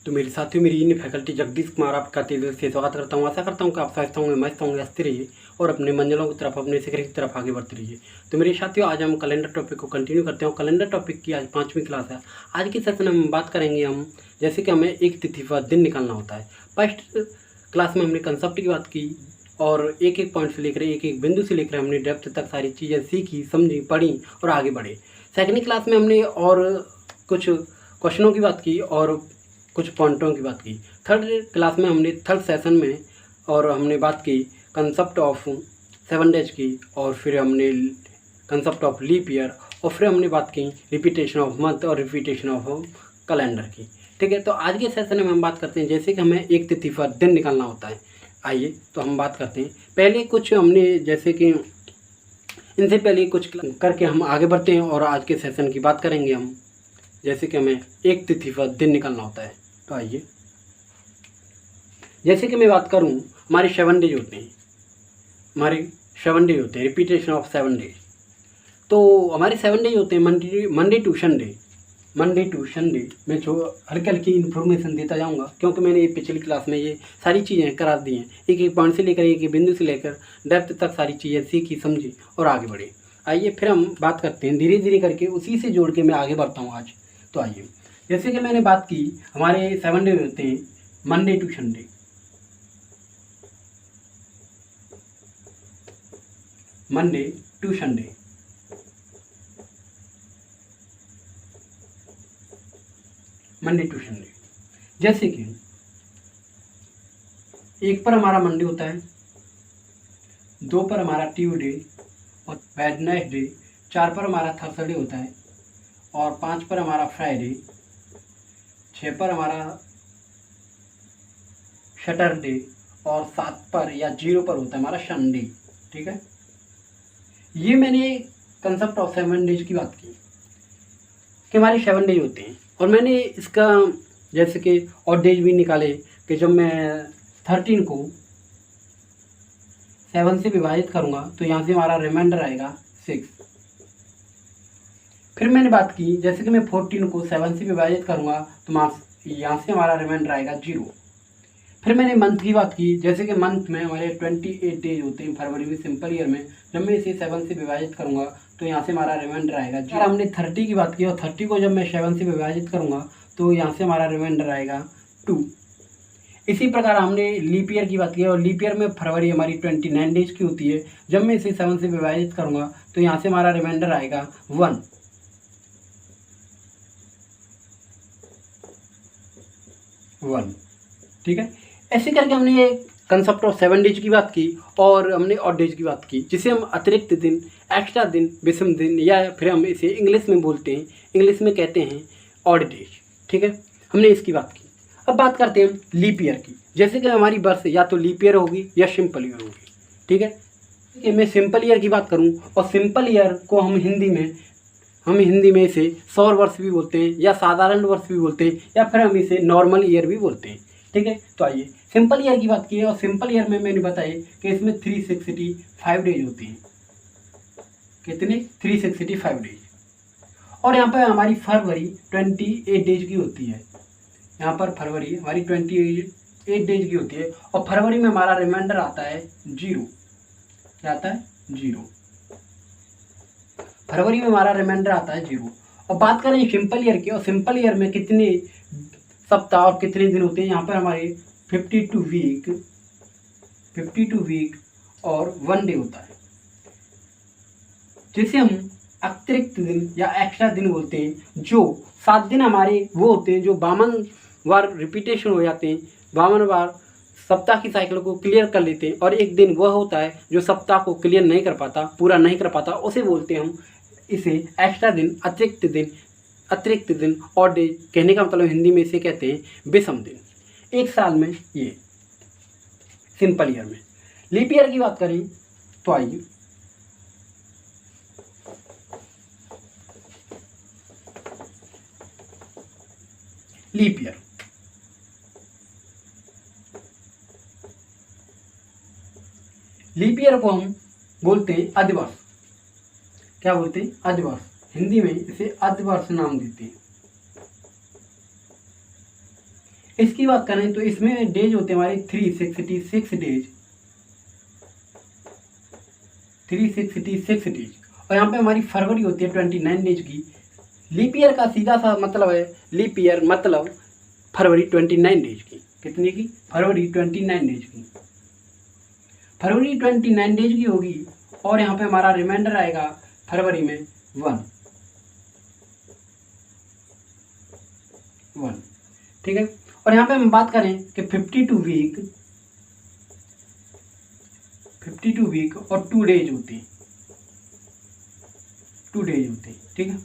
तो मेरे साथियों, मेरी इन फैकल्टी जगदीश कुमार आपका दिल से स्वागत करता हूँ। आशा करता हूँ कि आप स्वस्थ होंगे, मस्त होंगे, हंसते रहिए और अपने मंजिलों की तरफ, अपने शिखर की तरफ आगे बढ़ते रहिए। तो मेरे साथियों, आज हम कैलेंडर टॉपिक को कंटिन्यू करते हैं। कैलेंडर टॉपिक की आज 5वीं क्लास है। आज की सेशन में हम बात करेंगे जैसे कि हमें एक तिथि पर दिन निकालना होता है। फर्स्ट क्लास में हमने कंसेप्ट की बात की और एक एक पॉइंट से लेकर एक एक बिंदु से लेकर हमने डेप्थ तक सारी चीज़ें सीखी, समझी, पढ़ी और आगे बढ़े। सेकेंड क्लास में हमने और कुछ क्वेश्चनों की बात की और कुछ पॉइंटों की बात की। थर्ड क्लास में हमने थर्ड सेशन में और हमने बात की कंसेप्ट ऑफ 7 डेज की, और फिर हमने कंसेप्ट ऑफ लीप ईयर, और फिर हमने बात की रिपीटेशन ऑफ मंथ और रिपीटेशन ऑफ कैलेंडर की। ठीक है, तो आज के सेशन में हम बात करते हैं जैसे कि हमें एक तिथि पर दिन निकालना होता है। आइए तो हम बात करते हैं। पहले कुछ हमने जैसे कि इनसे पहले कुछ करके हम आगे बढ़ते हैं और आज के सेशन की बात करेंगे हम जैसे कि हमें एक तिथि पर दिन निकालना होता है। तो आइए, जैसे कि मैं बात करूं, हमारे 7 डेज होते हैं, रिपीटेशन ऑफ 7 डेज। तो हमारे 7 डेज होते हैं मंडे टू संडे। मैं जो हल्की हल्की इन्फॉर्मेशन देता जाऊंगा क्योंकि मैंने ये पिछली क्लास में ये सारी चीज़ें करा दी हैं। एक एक पॉइंट से लेकर एक एक बिंदु से लेकर डेप्थ तक सारी चीज़ें सीखी, समझी और आगे बढ़े। आइए फिर हम बात करते हैं धीरे धीरे करके, उसी से जोड़ के मैं आगे बढ़ता हूँ आज। तो आइए, जैसे कि मैंने बात की, हमारे 7 डे होते हैं Monday to Sunday. Monday to Sunday, Monday to Sunday. जैसे कि एक पर हमारा मंडे होता है, 2 पर हमारा ट्यूसडे और वेडनेसडे, 4 पर हमारा थर्सडे होता है और 5 पर हमारा फ्राइडे, 6 पर हमारा सैटरडे और 7 पर या 0 पर होता है हमारा संडे। ठीक है, ये मैंने कंसेप्ट ऑफ 7 डेज की बात की कि हमारे 7 डेज होते हैं। और मैंने इसका जैसे कि और डेज भी निकाले कि जब मैं 13 को 7 से विभाजित करूँगा तो यहाँ से हमारा रिमाइंडर आएगा 6। फिर मैंने बात की जैसे कि मैं 14 को 7 से विभाजित करूँगा तो यहाँ से हमारा रिमाइंडर आएगा 0। फिर मैंने मंथ की बात की, जैसे कि मंथ में हमारे 28 डेज होते हैं फरवरी में, सिंपल ईयर में। जब मैं इसे 7 से विभाजित करूँगा तो यहाँ से हमारा रिमाइंडर आएगा 0। हमने 30 की बात की और 30 को जब मैं 7 से विभाजित करूँगा तो यहाँ से हमारा रिमाइंडर आएगा 2। इसी प्रकार हमने लीप ईयर की बात की और लीप ईयर में फरवरी हमारी 29 डेज की होती है। जब मैं इसे 7 से विभाजित करूँगा तो यहाँ से हमारा रिमाइंडर आएगा 1। ठीक है, ऐसे करके हमने ये कंसेप्ट ऑफ 7 डेज की बात की और हमने ऑड डेज की बात की, जिसे हम अतिरिक्त दिन, एक्स्ट्रा दिन, विषम दिन, या फिर हम इसे इंग्लिश में बोलते हैं, इंग्लिश में कहते हैं ऑड डेज। ठीक है, हमने इसकी बात की। अब बात करते हैं हम लीप ईयर की। जैसे कि हमारी बर्थ या तो लीप ईयर होगी या सिंपल ईयर होगी। ठीक है, कि मैं सिंपल ईयर की बात करूँ और सिंपल ईयर को हम हिंदी में इसे सौर वर्ष भी बोलते हैं या साधारण वर्ष भी बोलते हैं या फिर हम इसे नॉर्मल ईयर भी बोलते हैं। ठीक है, तो आइए सिंपल ईयर की बात की है और सिंपल ईयर में मैंने बताया कि इसमें 365 डेज होते हैं। कितने? 365 डेज। और यहाँ पर हमारी फरवरी 28 डेज की होती है। यहाँ पर फरवरी हमारी 28 डेज की होती है और फरवरी में हमारा रिमाइंडर आता है 0। क्या आता है? 0। फरवरी में हमारा रिमाइंडर आता है 0। और बात करें सिंपल ईयर की, और सिंपल ईयर में कितने सप्ताह और कितने दिन होते हैं? यहाँ पर हमारे 52 वीक और 1 डे होता है, जिसे हम अतिरिक्त दिन या एक्स्ट्रा दिन बोलते हैं। जो 7 दिन हमारे वो होते हैं जो 52 बार रिपीटेशन हो जाते हैं, 52 बार सप्ताह की साइकिल को क्लियर कर लेते हैं, और एक दिन वह होता है जो सप्ताह को क्लियर नहीं कर पाता, पूरा नहीं कर पाता, उसे बोलते हैं हम इसे एक्स्ट्रा दिन, अतिरिक्त दिन और डे। कहने का मतलब हिंदी में इसे कहते हैं विषम दिन। एक साल में ये सिंपल ईयर में। लीप ईयर की बात करें तो आइए, लीप ईयर को हम बोलते हैं अधिवर्ष। क्या बोलते हैं? अधिवर्ष। हिंदी में इसे अधिवर्ष नाम देते हैं। इसकी बात करें तो इसमें डेज होते हैं हमारे 366 डेज, 366 डेज। और यहाँ पे हमारी फरवरी होती है 29 डेज की। लीप ईयर का सीधा सा मतलब है, लीप ईयर मतलब फरवरी 29 डेज की। कितने की? फरवरी 29 डेज की। फरवरी 29 डेज की होगी और यहाँ पे हमारा रिमाइंडर आएगा फरवरी में 1। ठीक है। और यहाँ पे हम बात करें कि 52 वीक और 2 डेज होते हैं, 2 डेज होते हैं। ठीक है,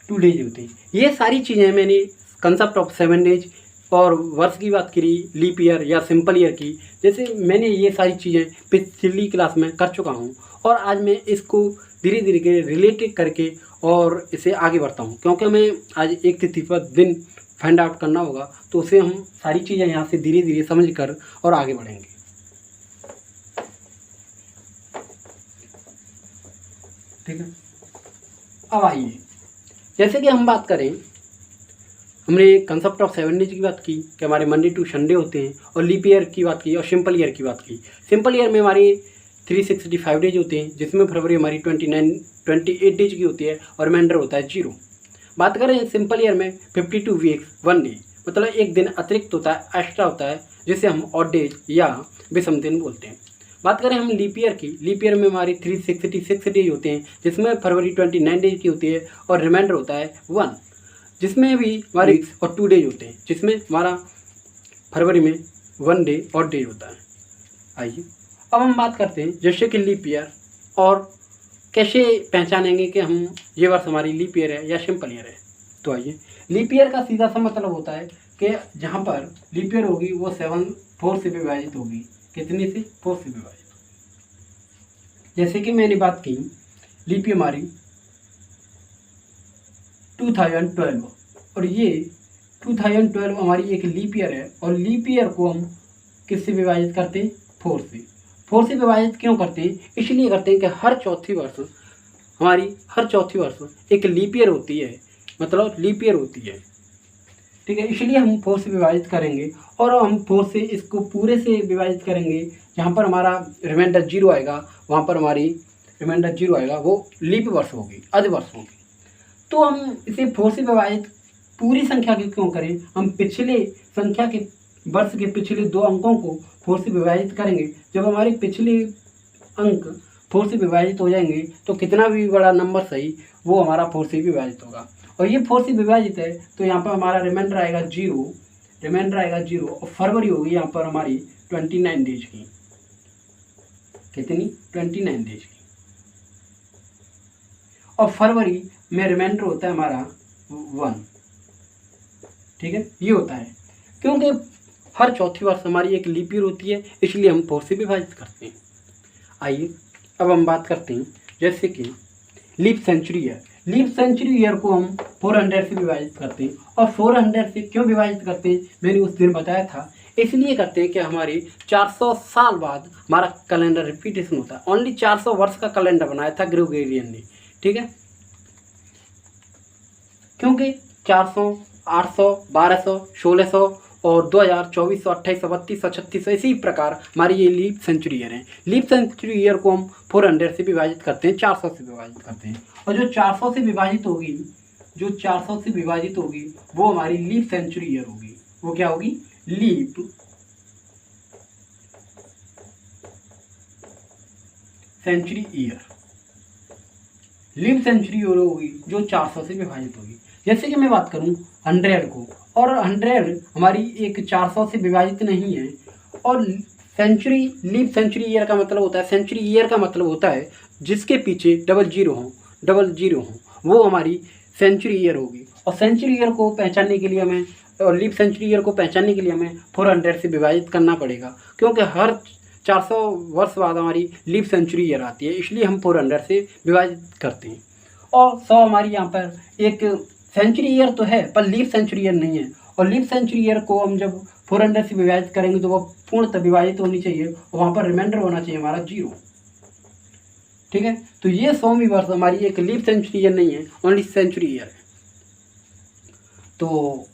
2 डेज होते हैं। ये सारी चीज़ें मैंने कंसेप्ट ऑफ 7 डेज और वर्ष की बात करी, लीप ईयर या सिंपल ईयर की, जैसे मैंने ये सारी चीज़ें पिछली क्लास में कर चुका हूँ। और आज मैं इसको धीरे धीरे के रिलेटेड करके और इसे आगे बढ़ता हूँ, क्योंकि हमें आज एक तिथि पर दिन फाइंड आउट करना होगा, तो उसे हम सारी चीज़ें यहाँ से धीरे धीरे समझ कर और आगे बढ़ेंगे। ठीक है। अब आइए, जैसे कि हम बात करें, हमने कंसेप्ट ऑफ 7 डेज की बात की कि हमारे मंडे टू संडे होते हैं, और लीप ईयर की बात की और सिंपल ईयर की बात की। सिंपल ईयर में हमारे 365 डेज होते हैं, जिसमें फरवरी हमारी 28 डेज की होती है और रिमाइंडर होता है 0। बात करें सिंपल ईयर में 52 वीक्स 1 डे, मतलब एक दिन अतिरिक्त होता है, एक्स्ट्रा होता है, जिसे हम ऑड डेज या विषम दिन बोलते हैं। बात करें हम लीप ईयर की, लीप ईयर में हमारी 366 डेज होते हैं, जिसमें फरवरी 29 डेज की होती है और रिमाइंडर होता है 1, जिसमें भी हमारे और 2 डेज होते हैं, जिसमें हमारा फरवरी में 1 डे और डे होता है। आइए अब हम बात करते हैं जैसे कि लीप ईयर, और कैसे पहचानेंगे कि हम ये वर्ष हमारी लीप ईयर है या सिंपल ईयर है। तो आइए, लीप ईयर का सीधा सा मतलब होता है कि जहाँ पर लीप ईयर होगी वो 4 से विभाजित होगी। कितने से? 4 से विभाजित। जैसे कि मैंने बात की, लीप ईयर हमारी 2012, और ये 2012 हमारी एक लीप ईयर है, और लीप ईयर को हम किससे विभाजित करते हैं? 4 से। 4 से विभाजित क्यों करते हैं? इसलिए करते हैं कि हर चौथी वर्ष एक लीप ईयर होती है, मतलब लीप ईयर होती है। ठीक है, इसलिए हम 4 से विभाजित करेंगे, और हम 4 से इसको पूरे से विभाजित करेंगे। जहाँ पर हमारा रिमाइंडर 0 आएगा, वहाँ पर हमारी रिमाइंडर 0 आएगा, वो लीप वर्ष होगी, अधि वर्ष होगी। तो हम इसे 4 से विभाजित पूरी संख्या के क्यों करें? हम पिछले संख्या के वर्ष के पिछले 2 अंकों को 4 से विभाजित करेंगे। जब हमारे पिछले अंक 4 से विभाजित हो जाएंगे, तो कितना भी बड़ा नंबर सही, वो हमारा 4 से विभाजित होगा। और ये 4 से विभाजित है, तो यहाँ पर हमारा रिमाइंडर आएगा 0, और फरवरी होगी यहाँ पर हमारी 29 डेज की। कितनी? 29 डेज की। और फरवरी में रिमाइंडर होता है हमारा 1। ठीक है, ये होता है क्योंकि हर चौथी वर्ष हमारी एक लीप ईयर होती है, इसलिए हम 4 से विभाजित करते हैं। आइए अब हम बात करते हैं जैसे कि leap century year. Leap century year को हम 400 से विभाजित करते हैं। और 400 से क्यों विभाजित करते हैं? मैंने उस दिन बताया था, इसलिए करते हैं कि हमारे 400 साल बाद हमारा कैलेंडर रिपीटेशन होता है। ओनली 400 वर्ष का कैलेंडर बनाया था ग्रेगोरियन ने। ठीक है, क्योंकि 400, 800, 1200, 1600 और 2000, 2400, 2800, 3200, 3600, इसी प्रकार हमारी ये लीप सेंचुरी ईयर है। लीप सेंचुरी ईयर को हम 400 से विभाजित करते हैं, 400 से विभाजित करते हैं। और जो 400 से विभाजित होगी, वो हमारी लीप सेंचुरी ईयर होगी। वो क्या होगी? Leap century year. Leap century year होगी जो 400 से विभाजित होगी। जैसे कि मैं बात करूं 100 को, और 100 हमारी एक 400 से विभाजित नहीं है। और लीप सेंचुरी ईयर का मतलब होता है, सेंचुरी ईयर का मतलब होता है जिसके पीछे डबल जीरो हो, वो हमारी सेंचुरी ईयर होगी। और सेंचुरी ईयर को पहचानने के लिए हमें, और लीप सेंचुरी ईयर को पहचानने के लिए हमें 400 से विभाजित करना पड़ेगा, क्योंकि हर 400 वर्ष बाद हमारी लीप सेंचुरी ईयर आती है, इसलिए हम 400 से विभाजित करते हैं। और 100 हमारी यहाँ पर एक सेंचुरी ईयर तो है, पर लीप सेंचुरी ईयर नहीं है। और लीप सेंचुरी ईयर को हम जब 400 से विभाजित करेंगे, तो वो पूर्णतः विभाजित होनी चाहिए, और वहाँ पर रिमाइंडर होना चाहिए हमारा 0। ठीक है, तो ये 100वीं वर्ष हमारी एक लीप सेंचुरी ईयर नहीं है, ओनली सेंचुरी ईयर है। तो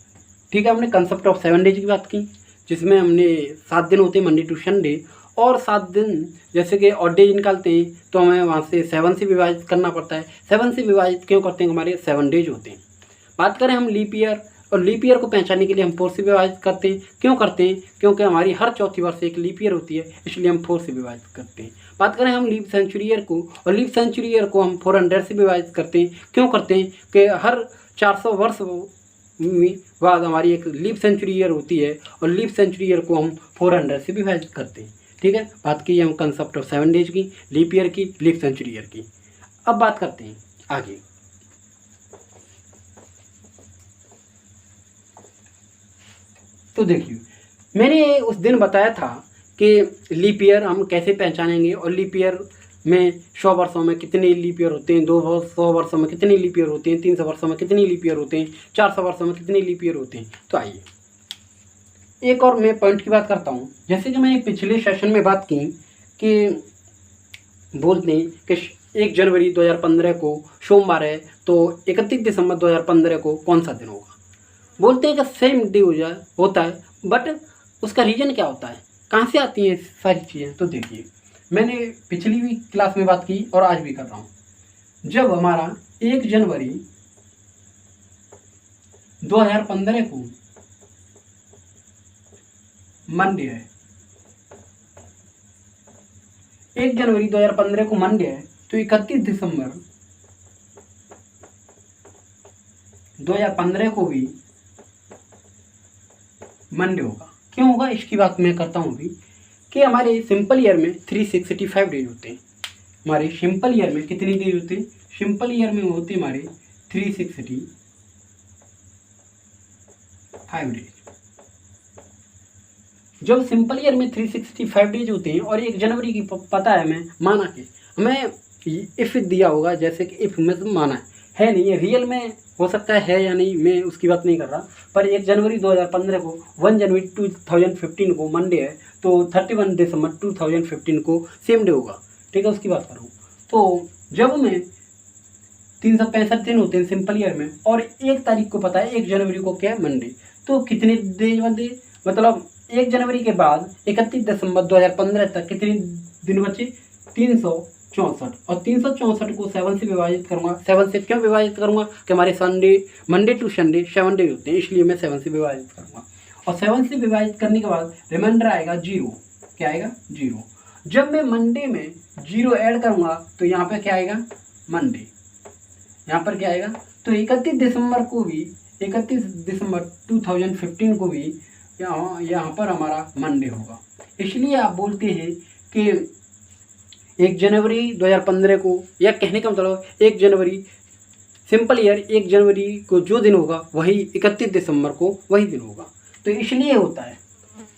ठीक है, हमने कंसेप्ट ऑफ 7 डेज की बात की, जिसमें हमने 7 दिन होते हैं मंडे टू संडे, और 7 दिन जैसे कि ऑड डेज निकालते हैं तो हमें वहाँ से 7 से विभाजित करना पड़ता है। 7 से विभाजित क्यों करते हैं? हमारे 7 डेज होते हैं। बात करें हम लीप ईयर, और लीप ईयर को पहचानने के लिए हम 4 से विभाजित करते हैं। क्यों करते हैं? क्योंकि हमारी हर चौथी वर्ष एक लीप ईयर होती है, इसलिए हम 4 से विभाजित करते हैं। बात करें हम लीप सेंचुरी ईयर को, और लीप सेंचुरी ईयर को हम 400 से विभाजित करते हैं। क्यों करते हैं? कि हर 400 वर्ष बाद हमारी एक लीप सेंचुरी ईयर होती है, और लीप सेंचुरी ईयर को हम 400 से विभाजित करते हैं। ठीक है, बात की हम कंसेप्ट ऑफ 7 डेज की, लीप ईयर की, लीप सेंचुरी ईयर की। अब बात करते हैं आगे। तो देखिए, मैंने उस दिन बताया था कि लीप ईयर हम कैसे पहचानेंगे, और लीप ईयर में 100 वर्षों में कितने लीप ईयर होते हैं, 200 वर्षों में कितने लीप ईयर होते हैं, 300 वर्षों में कितने लीप ईयर होते हैं, 400 वर्षों में कितने लीप ईयर होते हैं। तो आइए एक और मैं पॉइंट की बात करता हूँ। जैसे कि मैंने पिछले सेशन में बात की कि बोलते हैं कि 1 जनवरी 2015 को सोमवार है, तो 31 दिसंबर 2015 को कौन सा दिन होगा? बोलते हैं कि सेम डे होता है, बट उसका रीज़न क्या होता है, कहाँ से आती हैं सारी चीज़ें? तो देखिए, मैंने पिछली भी क्लास में बात की और आज भी कर रहा हूँ। जब हमारा 1 जनवरी 2015 को मंडे है, 1 जनवरी 2015 को मंडे है, तो 31 दिसंबर 2015 को भी मंडे होगा। क्यों होगा, इसकी बात मैं करता हूँ अभी। कि हमारे सिंपल ईयर में 365 डेज होते हैं। हमारे सिंपल ईयर में कितने डेज होते हैं? सिंपल ईयर में होते हैं हमारे 365 डेज। जब सिंपल ईयर में 365 डेज होते हैं और 1 जनवरी की पता है हमें, माना कि हमें इफ़ दिया होगा, जैसे कि इफ़ में माना है नहीं है, रियल में हो सकता है या नहीं, मैं उसकी बात नहीं कर रहा। पर 1 जनवरी 2015 को 1 जनवरी 2015 को मंडे है, तो 31 दिसंबर 2015 को सेम डे होगा। ठीक है, उसकी बात कर रहा हूँ। तो जब मैं 365 दिन होते हैं सिंपल ईयर में, और 1 तारीख को पता है 1 जनवरी को क्या है, मंडे, तो कितने डेज बनते? मतलब 1 जनवरी के बाद 31 दिसंबर 2015 तक कितने दिन बचे? 364। और 364 को 7 से विभाजित करूँगा। 7 से क्यों विभाजित करूँगा? कि हमारे मंडे टू संडे 7 डे होते हैं, इसलिए मैं 7 से विभाजित करूँगा। और 7 से विभाजित करने के बाद रिमाइंडर आएगा 0। क्या आएगा? 0। जब मैं मंडे में 0 ऐड करूँगा तो यहाँ पर क्या आएगा? मंडे। यहाँ पर क्या आएगा? तो 31 दिसंबर को भी, 31 दिसंबर 2015 को भी यहाँ पर हमारा मंडे होगा। इसलिए आप बोलते हैं कि 1 जनवरी 2015 को, या कहने का मतलब 1 जनवरी सिंपल ईयर 1 जनवरी को जो दिन होगा वही 31 दिसंबर को वही दिन होगा। तो इसलिए होता है।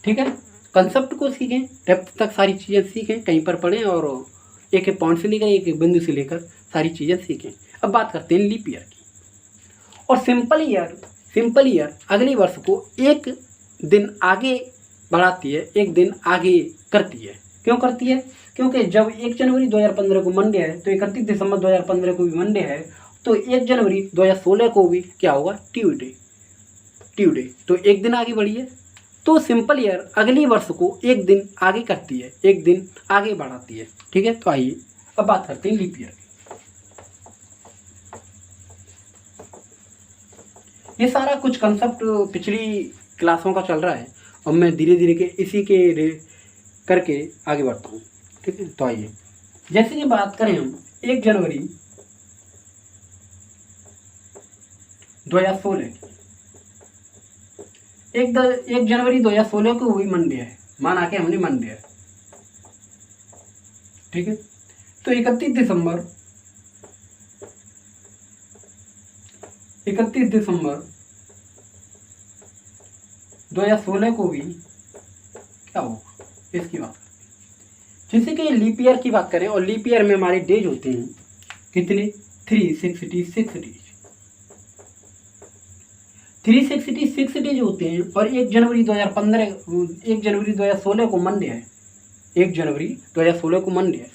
ठीक है, कंसेप्ट को सीखें, डेप्थ तक सारी चीज़ें सीखें, कहीं पर पढ़ें, और एक एक पॉइंट से लेकर एक एक बिंदु से लेकर सारी चीज़ें सीखें। अब बात करते हैं लीप ईयर की। और सिंपल ईयर अगले वर्ष को 1 दिन आगे बढ़ाती है, 1 दिन आगे करती है। क्यों करती है? क्योंकि जब 1 जनवरी 2015 को मंडे है, तो 31 दिसंबर 2015 को भी मंडे है, तो 1 जनवरी 2016 को भी क्या होगा? ट्यूसडे। तो 1 दिन आगे बढ़ी है। तो सिंपल ईयर अगले वर्ष को 1 दिन आगे करती है, 1 दिन आगे बढ़ाती है। ठीक है, तो आइए अब बात करते हैं लीप ईयर की। ये सारा कुछ कंसेप्ट पिछली क्लासों का चल रहा है, और मैं धीरे धीरे के इसी के करके आगे बढ़ता हूँ। ठीक है, तो आइए, जैसे कि बात करें हम 1 जनवरी 2016 की, 1 जनवरी 2016 को हुई मंडे है, माना कि हमने मंडे है। ठीक है, तो 31 दिसंबर 2016 को भी क्या होगा, इसकी बात। जैसे कि लीप ईयर की बात करें, और लीप ईयर में हमारे डेज होते हैं कितने? 366 डेज। 366 डेज होते हैं। और 1 जनवरी 2016 को मंडे है, 1 जनवरी 2016 को मंडे है।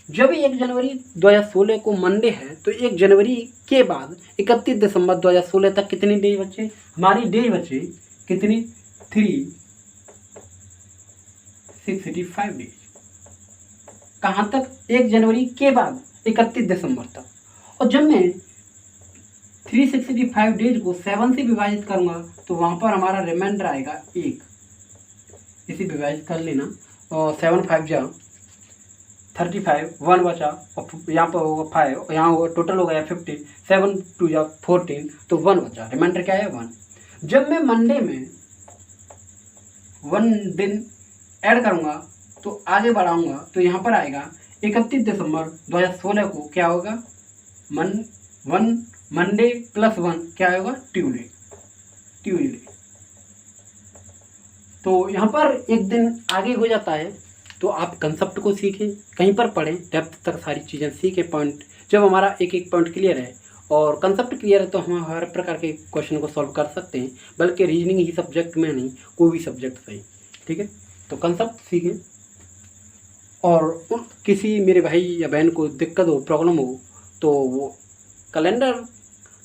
जब 1 जनवरी 2016 को मंडे है, तो 1 जनवरी के बाद 31 दिसंबर 2016 तक कितने डेज बचे? हमारे डेज बचे कितनी 365 डेज। कहाँ तक? 1 जनवरी के बाद 31 दिसंबर तक। और जब मैं 365 डेज को 7 से विभाजित करूंगा तो वहां पर हमारा रिमाइंडर आएगा 1। इसे विभाजित कर लेना और 7 5 जा 35, 1 बचा और यहाँ पर होगा 5, यहाँ होगा टोटल हो गया 50, 7 2 जा 14, तो 1 बचा। रिमाइंडर क्या है? 1। जब मैं मंडे में 1 दिन ऐड करूँगा तो आगे बढ़ाऊँगा तो यहाँ पर आएगा 31 दिसंबर 2016 को क्या होगा? 1 मंडे प्लस 1 क्या होगा? ट्यूसडे। तो यहाँ पर एक दिन आगे हो जाता है। तो आप कंसेप्ट को सीखें, कहीं पर पढ़ें, डेप्थ तक सारी चीज़ें सीखें। पॉइंट जब हमारा एक एक पॉइंट क्लियर है और कंसेप्ट क्लियर है तो हम हर प्रकार के क्वेश्चन को सॉल्व कर सकते हैं, बल्कि रीजनिंग ही सब्जेक्ट में नहीं, कोई भी सब्जेक्ट सही। ठीक है, तो कंसेप्ट सीखें। और किसी मेरे भाई या बहन को दिक्कत हो, प्रॉब्लम हो, तो वो कैलेंडर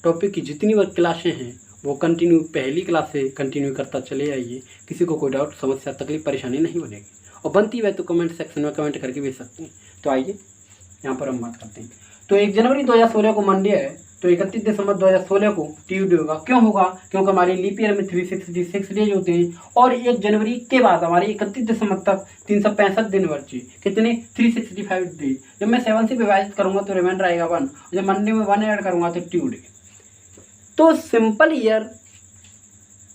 टॉपिक की जितनी वो क्लासें हैं वो कंटिन्यू पहली क्लास से कंटिन्यू करता चले आइए। किसी को कोई डाउट, समस्या, तकलीफ, परेशानी नहीं बनेगी। और बनती है तो कमेंट सेक्शन में कमेंट करके भेज सकते हैं। तो आइए यहाँ पर हम बात करते हैं। तो 1 जनवरी 2016 को मंडे है, तो 31 दिसंबर 2016 को ट्यूसडे होगा। क्यों होगा? क्योंकि हमारे लीप ईयर में 366 डेज होते हैं और 1 जनवरी के बाद हमारे 31 दिसंबर तक 365 दिन बचे। कितने? 365 डेज। जब मैं 7 से विभाजित करूंगा तो रिमाइंडर आएगा 1। जब मंडे में 1 ऐड करूंगा तो ट्यूसडे। तो सिंपल ईयर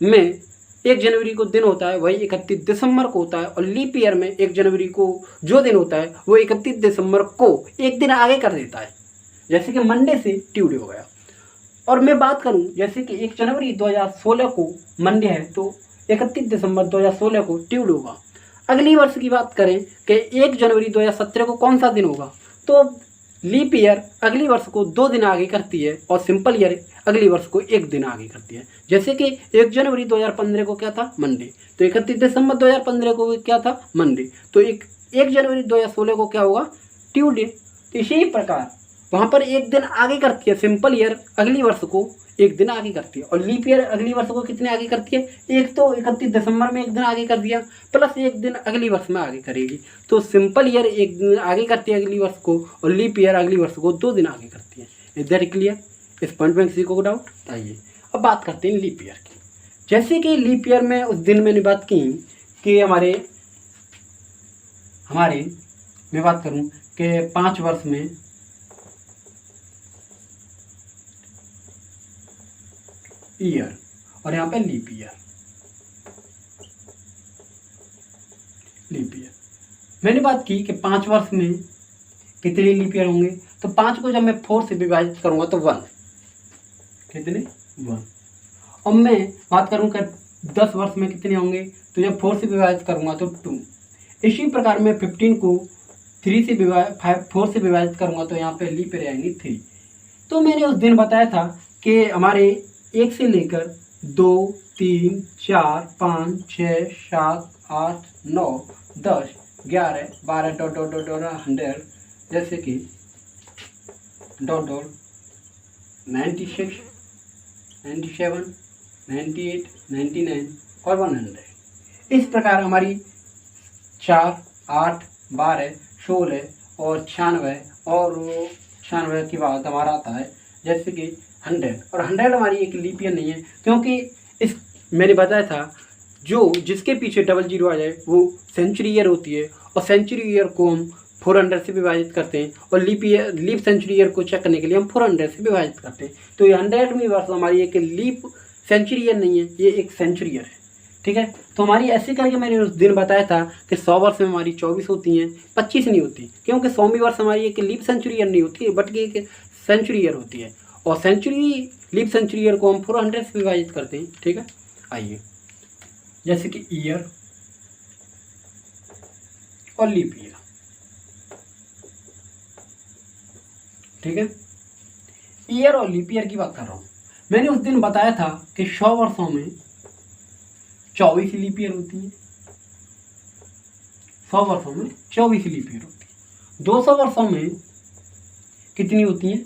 में 1 जनवरी को दिन होता है वही 31 दिसंबर को होता है, और लीप ईयर में 1 जनवरी को जो दिन होता है वो 31 दिसंबर को एक दिन आगे कर देता है। जैसे कि मंडे से ट्यूसडे हो गया। और मैं बात करूं जैसे कि 1 जनवरी 2016 को मंडे है तो 31 दिसंबर 2016 को ट्यूसडे होगा। अगली वर्ष की बात करें कि 1 जनवरी 2017 को कौन सा दिन होगा, तो लीप ईयर अगली वर्ष को 2 दिन आगे करती है और सिंपल ईयर अगली वर्ष को 1 दिन आगे करती है। जैसे कि 1 जनवरी 2015 को क्या था? मंडे। तो 31 दिसंबर 2015 को क्या था? मंडे। तो 1 जनवरी 2016 को क्या होगा? ट्यूसडे। तो इसी प्रकार वहाँ पर 1 दिन आगे करती है। सिंपल ईयर अगली वर्ष को 1 दिन आगे करती है और लीप ईयर अगली वर्ष को कितने आगे करती है? एक तो 31 दिसंबर में 1 दिन आगे कर दिया, प्लस 1 दिन अगली वर्ष में आगे करेगी। तो सिंपल ईयर 1 दिन आगे करती है अगली वर्ष को और लीप ईयर अगली वर्ष को 2 दिन आगे करती है। Is that clear? इस पॉइंट में किसी को डाउट? आइए अब बात करते हैं लीप ईयर की। जैसे कि लीप ईयर में उस दिन मैंने बात की कि हमारे मैं बात करूं कि 5 वर्ष में ईयर और यहाँ पे लीप ईयर। मैंने बात की कि 5 वर्ष में कितने लीप ईयर होंगे, तो 5 को जब मैं 4 से विभाजित करूंगा तो 1। कितने? 1। अब मैं बात करूं कि 10 वर्ष में कितने होंगे, तो जब 4 से विभाजित करूंगा तो 2। इसी प्रकार मैं 15 को 4 से विभाजित करूंगा तो यहाँ पे लीप ईयर आएंगे 3। तो मैंने उस दिन बताया था कि हमारे 1 से लेकर 2 3 4 5 6 7 8 9 10 11 12 डॉट डॉट डॉट डॉट 100, जैसे कि डॉट डॉट 96 97 98 99 और 100। इस प्रकार हमारी 4 8 12 16 और 96 और 96 के बाद हमारा आता है जैसे कि 100। और 100 हमारी एक लीप ईयर नहीं है, क्योंकि इस मैंने बताया था जो जिसके पीछे 00 आ जाए वो सेंचुरी ईयर होती है, और सेंचुरी ईयर को हम 400 से विभाजित करते हैं, और लीप सेंचुरी ईयर को चेक करने के लिए हम 400 से विभाजित करते हैं। तो ये 100वीं वर्ष हमारी एक लीप सेंचुरी ईयर नहीं है, ये एक सेंचुरी ईयर है। ठीक है, तो हमारी ऐसे करके मैंने उस दिन बताया था कि 100 वर्ष में हमारी 24 होती हैं, 25 नहीं होती, क्योंकि 100वीं वर्ष हमारी एक लीप सेंचुरी ईयर नहीं होती है, बट एक सेंचुरी ईयर होती है, और लीप सेंचुरी ईयर को हम 400 से विभाजित करते हैं। ठीक है, आइए जैसे कि ईयर और लीप ईयर। ठीक है, ईयर और लीप ईयर की बात कर रहा हूँ। मैंने उस दिन बताया था कि 100 वर्षों में 24 लीप ईयर होती है, 100 वर्षों में 24 लीप ईयर होती है। 200 वर्षों में कितनी होती है?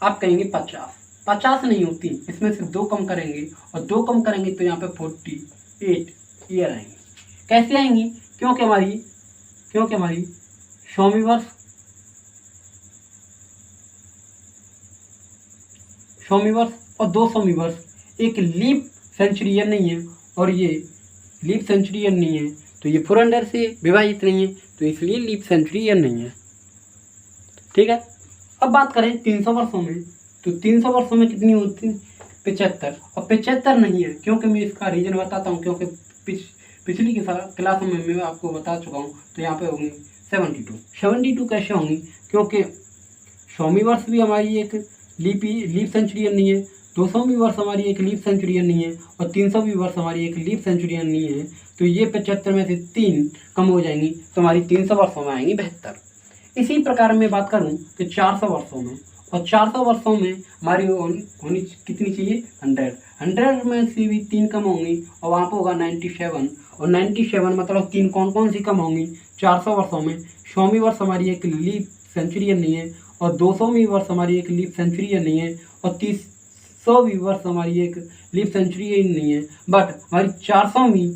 आप कहेंगे 50 50 नहीं होती, इसमें से 2 कम करेंगे और 2 कम करेंगे तो यहाँ पे 48 ईयर आएंगी। कैसे आएंगी? क्योंकि हमारी सौवीं वर्ष और 200वीं वर्ष एक लीप सेंचुरियन नहीं है और ये लीप सेंचुरियन नहीं है, तो ये 400 से विभाजित नहीं है, तो इसलिए लीप सेंचुरियन नहीं है। ठीक है। अब बात करें 300 वर्षों में, तो 300 वर्षों में कितनी होती है? 75। और 75 नहीं है, क्योंकि मैं इसका रीजन बताता हूँ, क्योंकि पिछली क्लास में मैं आपको बता चुका हूँ। तो यहाँ पे होंगी 72 कैसे होंगी? क्योंकि 100वीं वर्ष भी हमारी एक लीप सेंचुरियन नहीं है, 200वीं वर्ष हमारी एक लीप सेंचुरियन नहीं है और 300वीं वर्ष हमारी एक लीप सेंचुरियन नहीं है। तो ये 75 में से 3 कम हो जाएंगी, तो हमारी 300 वर्षों में आएंगी 72। इसी प्रकार मैं बात करूं कि 400 वर्षों में, और 400 वर्षों में हमारी होनी कितनी चाहिए? 100 में से भी 3 कम होंगी और वहाँ पर होगा 97। और 97 मतलब 3 कौन सी कम होंगी 400 वर्षों में? 100वीं वर्ष हमारी एक लीप सेंचुरियन नहीं है और 200वीं वर्ष हमारी एक लीप सेंचुरियन नहीं है और 300वीं वर्ष हमारी एक लीप सेंचुरियन नहीं है, बट हमारी 400वीं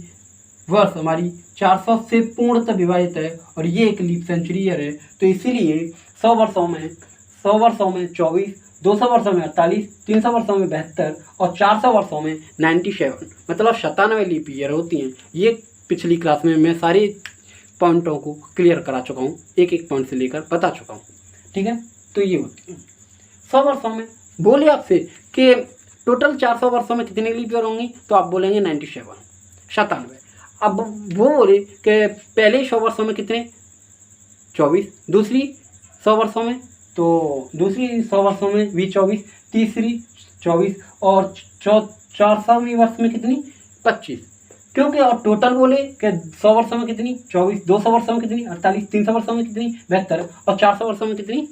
वर्ष हमारी 400 से पूर्णतः विभाजित है और ये एक लीप सेंचुरियन है। तो इसीलिए 100 वर्षों में 24, 200 वर्षों में 48, 300 वर्षों में 72 और 400 वर्षों में 97, मतलब 97 लीप ईयर होती हैं। ये पिछली क्लास में मैं सारे पॉइंटों को क्लियर करा चुका हूँ, एक एक पॉइंट से लेकर बता चुका हूँ। ठीक है। तो ये होती है 100 वर्षों में। बोले आपसे कि टोटल 400 वर्षों में कितने लीप ईयर होंगी, तो आप बोलेंगे 97। अब वो बोले कि पहले 100 वर्षों में कितने? 24, दूसरी 100 वर्षों में, तो दूसरी 100 वर्षों में भी 24, तीसरी 24 और 400वीं वर्ष में कितनी? 25। क्योंकि और टोटल बोले कि 100 वर्षों में कितनी? 24, 200 वर्षों में कितनी? 48, 300 वर्षों में कितनी? 72 और 400 वर्षों में कितनी?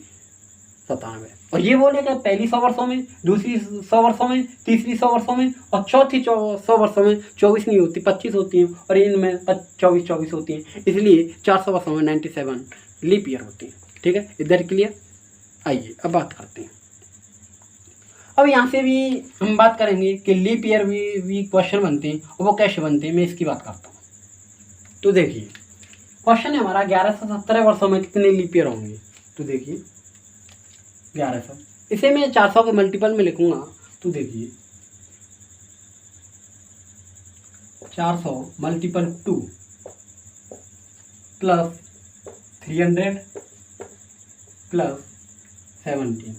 97। और ये बोले कि पहली 100 वर्षों में, दूसरी 100 वर्षों में, तीसरी 100 वर्षों में और चौथी 100 वर्षों में 24 नहीं होती, 25 होती हैं और इनमें 24 होती हैं, इसलिए 400 वर्षों में 97 लीप ईयर होती हैं। ठीक है, इधर क्लियर। आइए अब बात करते हैं। अब यहाँ से भी हम बात करेंगे कि लीप ईयर भी क्वेश्चन बनते हैं और वो कैसे बनते हैं, मैं इसकी बात करता हूँ। तो देखिए क्वेश्चन है हमारा 1117 वर्षों में कितने लीप ईयर होंगे। तो देखिए 1100, इसे मैं 400 के मल्टीपल में लिखूंगा। तो देखिए 400 मल्टीपल 2 प्लस 300 प्लस 17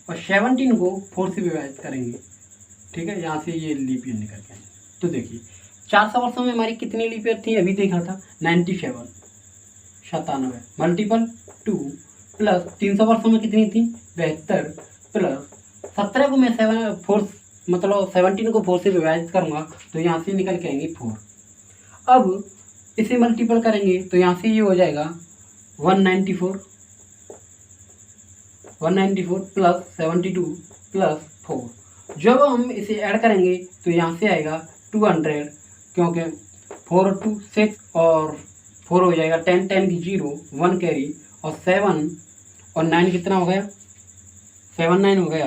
और 17 को 4 से विभाजित करेंगे। ठीक है, यहाँ से ये लीप ईयर निकल के आएंगे। तो देखिए 400 वर्षों में हमारी कितनी लीप ईयर थी, अभी देखा था 97 मल्टीपल 2 प्लस 300 वर्षों में कितनी थी 72 प्लस 17 को मैं 4 मतलब 17 को 4 से विभाजित करूँगा तो यहाँ से निकल के आएंगे 4। अब इसे मल्टीपल करेंगे तो यहाँ से ये हो जाएगा 194 प्लस 72 प्लस 4। जब हम इसे ऐड करेंगे तो यहाँ से आएगा 200, क्योंकि 4 और 2 6 और 4 हो जाएगा 10 की 0 1 कैरी और 7 और 9 कितना हो गया 7 9 हो गया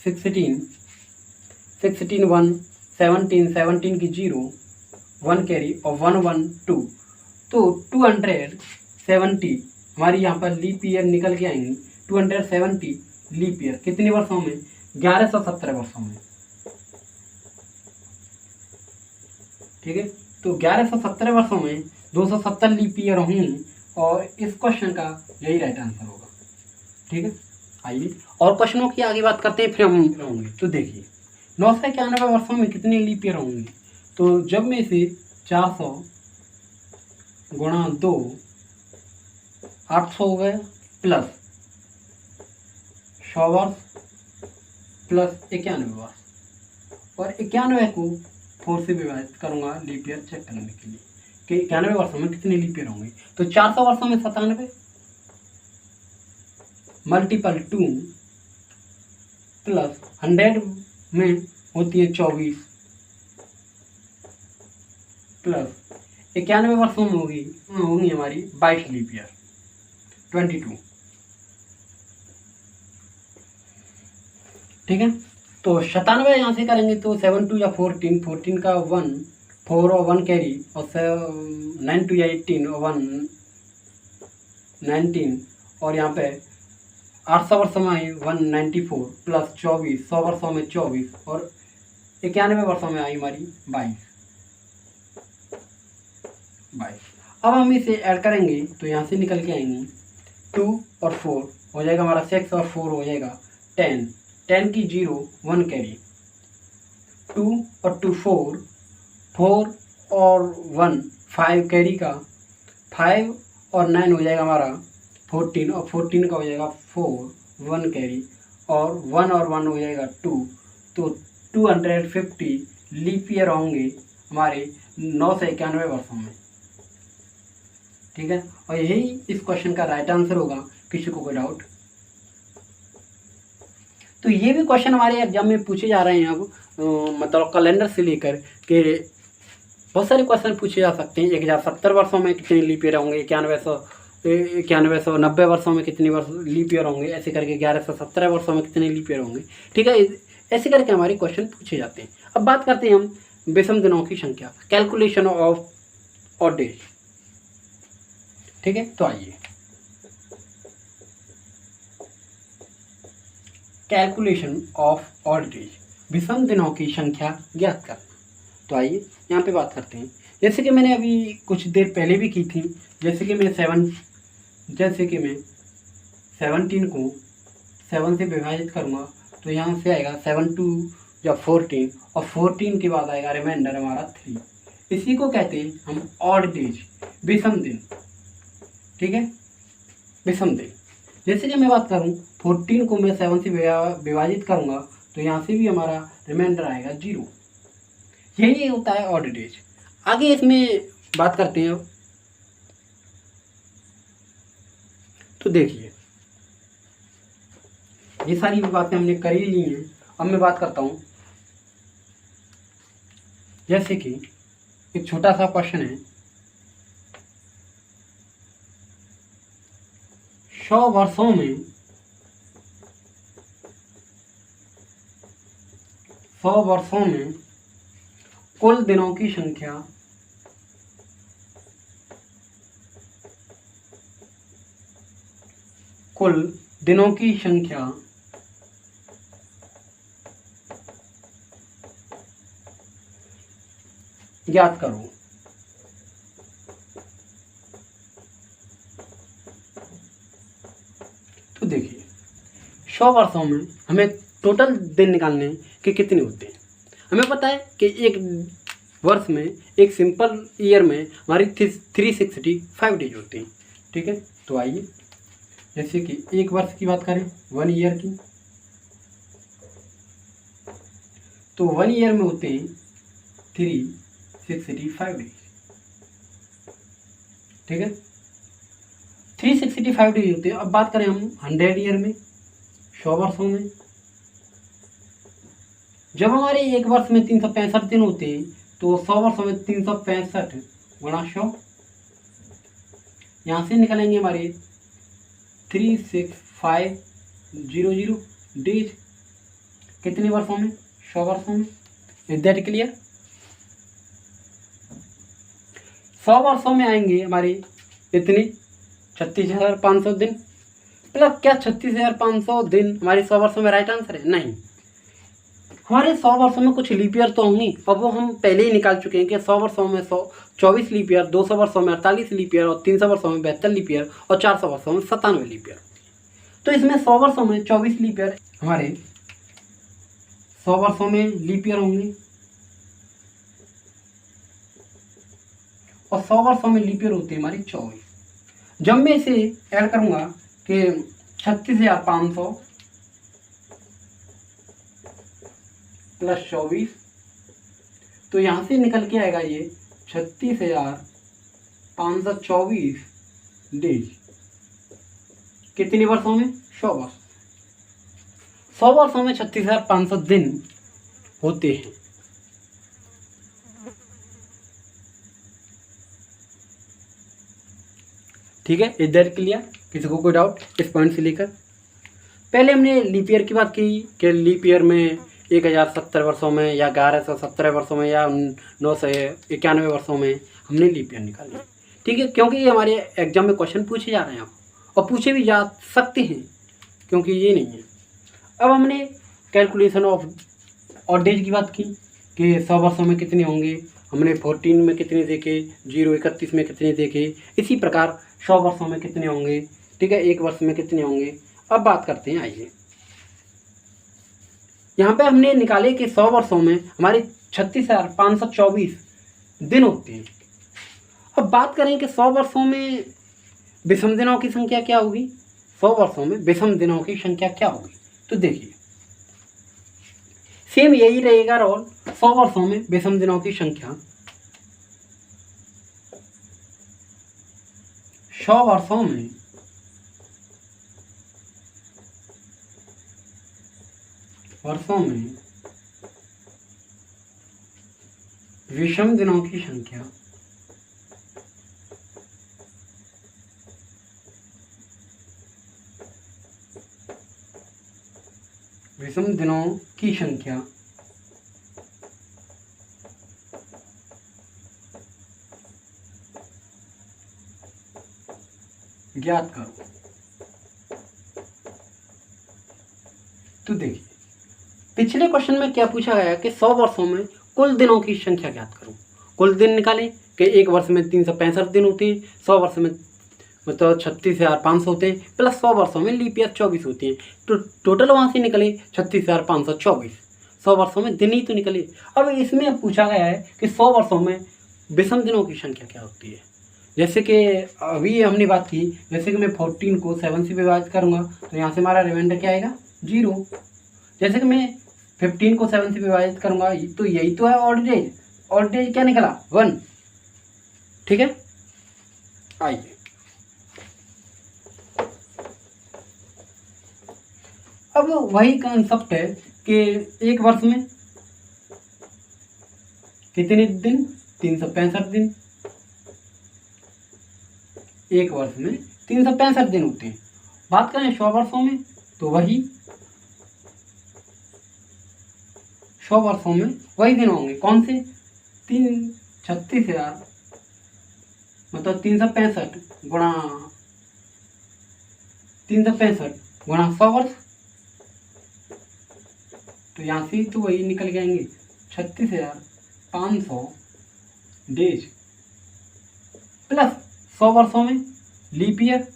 16 1 17 की 0 1 कैरी और 1 1 2। तो 270 हमारी यहाँ पर लीप ईयर निकल के आएंगी। 270 लीप ईयर कितने वर्षों में 1117 वर्षों में। ठीक है, तो 1117 वर्षों में 270 लीप ईयर होंगी और इस क्वेश्चन का यही राइट आंसर होगा। ठीक है, आइए और क्वेश्चनों की आगे बात करते हैं फिर हम होंगे। तो देखिए 991 वर्षों में कितने लीप ईयर होंगे। तो जब में से 400 गुणा 2 800 हो गया प्लस 100 वर्ष प्लस 91 वर्ष और 91 को 4 से विभाजित करूंगा लीप ईयर चेक करने के लिए कि 91 वर्षों में कितने लीप ईयर होंगे। तो 400 वर्षों में 97 मल्टीपल 2 प्लस 100 में होती है 24 प्लस 91 वर्षों में होंगी हमारी 22 लीप ईयर 22। ठीक है। तो 97 यहाँ से करेंगे तो 7 2 या 14, 14 का 1, 4 और 1 कैरी, और 9 2 या 18 और 1 19, और यहाँ पे 800 वर्षों में आई 194 प्लस 24, 100 वर्षों में 24, और 91 वर्षों में आई हमारी 22। अब हम इसे ऐड करेंगे तो यहाँ से निकल के आएंगे 2 और 4 हो जाएगा हमारा 6 और 4 हो जाएगा 10, 10 की 0 1 कैरी, 2 और 2 4, 4 और 1 5 कैरी का, 5 और 9 हो जाएगा हमारा 14, और 14 का हो जाएगा 4 1 कैरी, और 1 और 1 हो जाएगा 2, तो 250 लीप ईयर होंगे हमारे 9 से 91 वर्षों में। ठीक है, और यही इस क्वेश्चन का राइट आंसर होगा। किसी को कोई डाउट? तो ये भी क्वेश्चन हमारे एग्जाम में पूछे जा रहे हैं अब, मतलब कैलेंडर से लेकर के बहुत सारे क्वेश्चन पूछे जा सकते हैं। 1070 वर्षों में कितने लीप ईयर होंगे, 9190 वर्षों में कितने लीप ईयर होंगे, ऐसे करके 1117 वर्षों में कितने लीप ईयर होंगे। ठीक है, ऐसे करके हमारे क्वेश्चन पूछे जाते हैं। अब बात करते हैं हम विषम दिनों की संख्या, कैलकुलेशन ऑफ ऑड डेज। ठीक है, तो आइए कैलकुलेशन ऑफ ऑड डेज, विषम दिनों की संख्या ज्ञात करना। तो आइए यहाँ पे बात करते हैं। जैसे कि मैंने अभी कुछ देर पहले भी की थी, जैसे कि मैं 17 को 7 से विभाजित करूँगा तो यहाँ से आएगा 7 2 या 14, और 14 के बाद आएगा रिमाइंडर हमारा 3। इसी को कहते हैं हम ऑड डेज, विषम दिन। ठीक है, विषम दिन। जैसे कि मैं बात करूँ 14 को मैं 7 से विभाजित करूँगा तो यहाँ से भी हमारा रिमाइंडर आएगा 0। यही होता है ऑड डेज। आगे इसमें बात करते हैं। तो देखिए ये सारी बातें हमने कर ही ली हैं। अब मैं बात करता हूँ, जैसे कि एक छोटा सा क्वेश्चन है, 100 वर्षों में 100 वर्षों में कुल दिनों की संख्या ज्ञात करो। तो देखिए 100 वर्षों में हमें टोटल दिन निकालने के कितने होते हैं। हमें पता है कि एक वर्ष में, एक सिंपल ईयर में हमारी 365 डेज होते हैं। ठीक है, तो आइए जैसे कि एक वर्ष की बात करें, 1 ईयर की, तो 1 ईयर में होते हैं 365 डेज। ठीक है, 365 डेज होते हैं। अब बात करें हम 100 ईयर में, 100 वर्षों में, जब हमारे एक वर्ष में 365 दिन होते हैं तो 100 वर्षों में 365 गुणा 100, यहाँ से निकलेंगे हमारे 36500 डेज। कितने वर्षों में? 100 वर्षों में। Is that clear? 100 वर्षों में आएंगे हमारे इतने 36,500 दिन। मतलब क्या 36,500 दिन हमारे 100 वर्षों में राइट आंसर है? नहीं, हमारे 100 वर्षों में कुछ लीप ईयर तो होंगी, और वो हम पहले ही निकाल चुके हैं कि 100 वर्षों में 124 लीप ईयर, 200 वर्षों में 48 लीप ईयर, और 300 वर्षों में 72 लीप ईयर, और 400 वर्षों में 97 लीप ईयर। तो इसमें 100 वर्षों में 24 लीप ईयर, हमारे 100 वर्षों में लीप ईयर होंगे, और 100 वर्षों में लीप ईयर होते हैं हमारे 24। जब मैं इसे ऐड करूँगा कि 36,500 प्लस 24, तो यहाँ से निकल के आएगा ये 36,524 डेज। कितने वर्षों में? 100 वर्ष। 100 वर्षों में 36,500 दिन होते हैं। ठीक है, इज दैट क्लियर? किसी को कोई डाउट इस पॉइंट से लेकर? पहले हमने लीप ईयर की बात की कि लीप ईयर में 1070 वर्षों में या 1117 वर्षों में या 991 वर्षों में हमने लीप ईयर निकाली। ठीक है, क्योंकि ये हमारे एग्जाम में क्वेश्चन पूछे जा रहे हैं और पूछे भी जा सकते हैं, क्योंकि ये नहीं है। अब हमने कैलकुलेशन ऑफ ऑड डेज की बात की कि 100 वर्षों में कितने होंगे। हमने 14 में कितने देखे, 031 में कितने देखे, इसी प्रकार 100 वर्षों में कितने होंगे। ठीक है, एक वर्ष में कितने होंगे। अब बात करते हैं, आइए यहाँ पे हमने निकाले कि 100 वर्षों में हमारे 36,524 दिन होते हैं। अब बात करें कि 100 वर्षों में विषम दिनों की संख्या क्या होगी। 100 वर्षों में विषम दिनों की संख्या क्या होगी, तो देखिए सेम यही रहेगा रोल। 100 वर्षों में विषम दिनों की संख्या 100 वर्षों में विषम दिनों की संख्या ज्ञात करो। तो देखिए पिछले क्वेश्चन में क्या पूछा गया कि 100 वर्षों में कुल दिनों की संख्या ज्ञात करो। कुल दिन निकाले कि एक वर्ष में 365 दिन होते हैं, 100 वर्ष में मतलब 36,500 होते हैं, प्लस 100 वर्षों में लीप ईयर 24 होती हैं, तो टोटल वहाँ से निकले 36,524। 100 वर्षों में दिन ही तो निकले। अब इसमें पूछा गया है कि 100 वर्षों में विषम दिनों की संख्या क्या होती है। जैसे कि अभी हमने बात की, जैसे कि मैं 14 को 7 से विभाजित करूँगा तो यहाँ से हमारा रिमाइंडर क्या आएगा, 0। जैसे कि मैं 15 को 7 से विभाजित करूँगा तो यही तो है ऑड डेज। ऑड डेज क्या निकला, 1। ठीक है, आइए अब वही कंसेप्ट है कि एक वर्ष में कितने दिन, 365 दिन। एक वर्ष में 365 दिन होते हैं। बात करें 100 वर्षों में तो वही 100 वर्षों में वही दिन होंगे। कौन से, 36,000 मतलब 365 गुणा 100 वर्ष, तो यहाँ से तो वही निकल जाएंगे 36,500 डेज प्लस 100 वर्षों में लीप ईयर,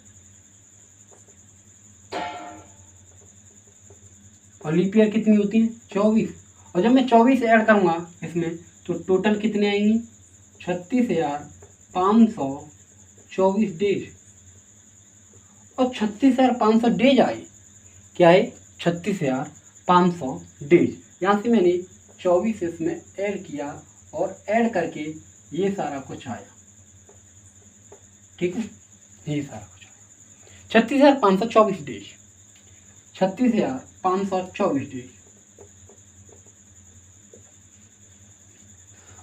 और लीप ईयर कितनी होती है, 24। और जब मैं 24 ऐड करूँगा इसमें तो टोटल कितने आएंगे, 36,524 डेज। और 36,500 डेज आए, क्या है, 36,500 डेज। यहाँ से मैंने 24 इसमें ऐड किया और ऐड करके ये सारा कुछ आया। ठीक है, ये सारा कुछ आया 36,524 डेज, 36,524 डेज।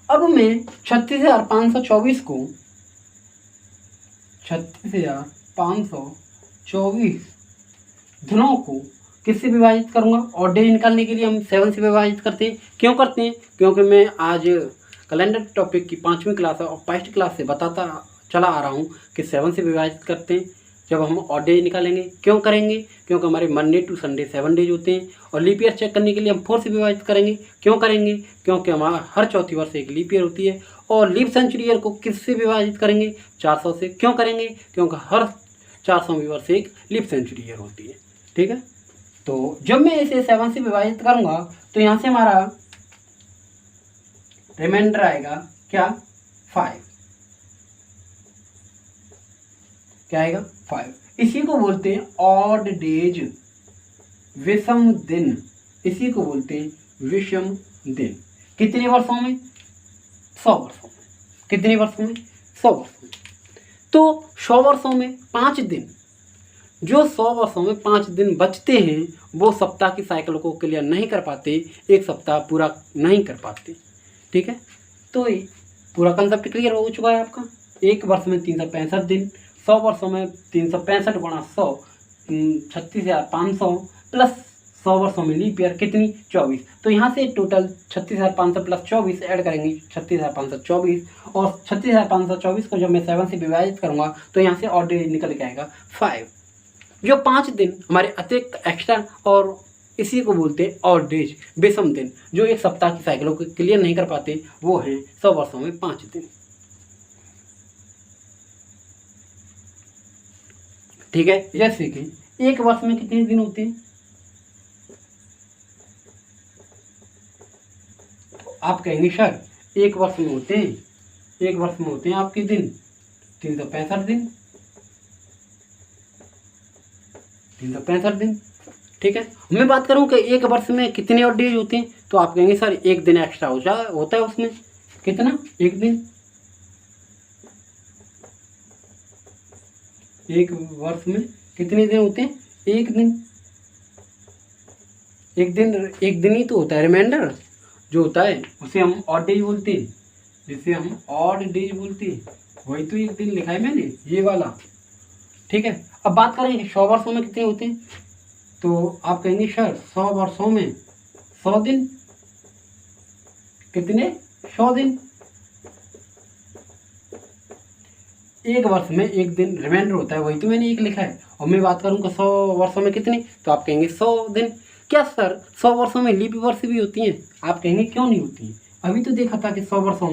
अब मैं 36,524 को 36,524 दिनों को किससे विभाजित करूंगा। और डेज निकालने के लिए हम 7 से विभाजित करते हैं। क्यों करते हैं, क्योंकि मैं आज कैलेंडर टॉपिक की 5वीं क्लास और फर्स्ट क्लास से बताता चला आ रहा हूँ कि 7 से विभाजित करते हैं जब हम ऑड डेज निकालेंगे। क्यों करेंगे, क्योंकि हमारे मंडे टू संडे 7 डेज होते हैं। और लीप ईयर चेक करने के लिए हम 4 से विभाजित करेंगे। क्यों करेंगे, क्योंकि हमारा हर चौथी वर्ष एक लीप ईयर होती है। और लीप सेंचुरी ईयर को किससे विभाजित करेंगे, 400 से। क्यों करेंगे, क्योंकि हर 400वीं वर्ष एक लीप सेंचुरी ईयर होती है। ठीक है, तो जब मैं इसे 7 से विभाजित करूँगा तो यहाँ से हमारा रिमाइंडर आएगा क्या, 5। क्या आएगा, 5। इसी को बोलते हैं ऑड डेज, विषम दिन। इसी को बोलते हैं विषम दिन। कितने वर्षों में, 100 वर्षों में। कितने वर्षों में, 100 वर्षों में। तो 100 वर्षों में 5 दिन, जो 100 वर्षों में 5 दिन बचते हैं वो सप्ताह की साइकिल को क्लियर नहीं कर पाते, एक सप्ताह पूरा नहीं कर पाते। ठीक है, तो ये पूरा कंसेप्ट क्लियर हो चुका है आपका। एक वर्ष में 365 दिन, 100 वर्षों में 365 गुणा 100, 36,500 प्लस 100 वर्षों में लीप ईयर कितनी 24। तो यहाँ से टोटल 36,500 प्लस 24 ऐड करेंगे 36,524 और 36,524 को जब मैं 7 से विभाजित करूँगा तो यहाँ से ऑड डेज निकल के आएगा 5। जो 5 दिन हमारे अतिरिक्त एक्स्ट्रा और इसी को बोलते हैं ऑड डेज, विषम दिन, जो एक सप्ताह की साइकिलों को क्लियर नहीं कर पाते, वो हैं 100 वर्षों में 5 दिन। ठीक है, जैसे कि एक वर्ष में कितने दिन होते हैं, तो आप कहेंगे सर एक वर्ष में होते हैं आपके दिन 365 दिन। ठीक है, मैं बात करूं कि एक वर्ष में कितने और डेज होते हैं, तो आप कहेंगे सर एक दिन एक्स्ट्रा होता है उसमें, कितना, एक दिन। एक वर्ष में कितने दिन होते हैं, एक दिन ही तो होता है। रिमाइंडर जो होता है उसे हम ऑड डेज बोलते हैं, वही तो एक दिन लिखा है मैंने, ये वाला। ठीक है, अब बात करें 100 वर्षों में कितने होते हैं, तो आप कहेंगे सर 100 वर्षों में 100 दिन, कितने, 100 दिन। एक वर्ष में एक दिन रिमाइंडर होता है, वही तो मैंने एक लिखा है। और मैं बात करूँ कि 100 वर्षों में कितने, तो आप कहेंगे 100 दिन। क्या सर 100 वर्षों में लीप वर्ष भी होती हैं, आप कहेंगे क्यों नहीं होती हैं, अभी तो देखा था कि 100 वर्षों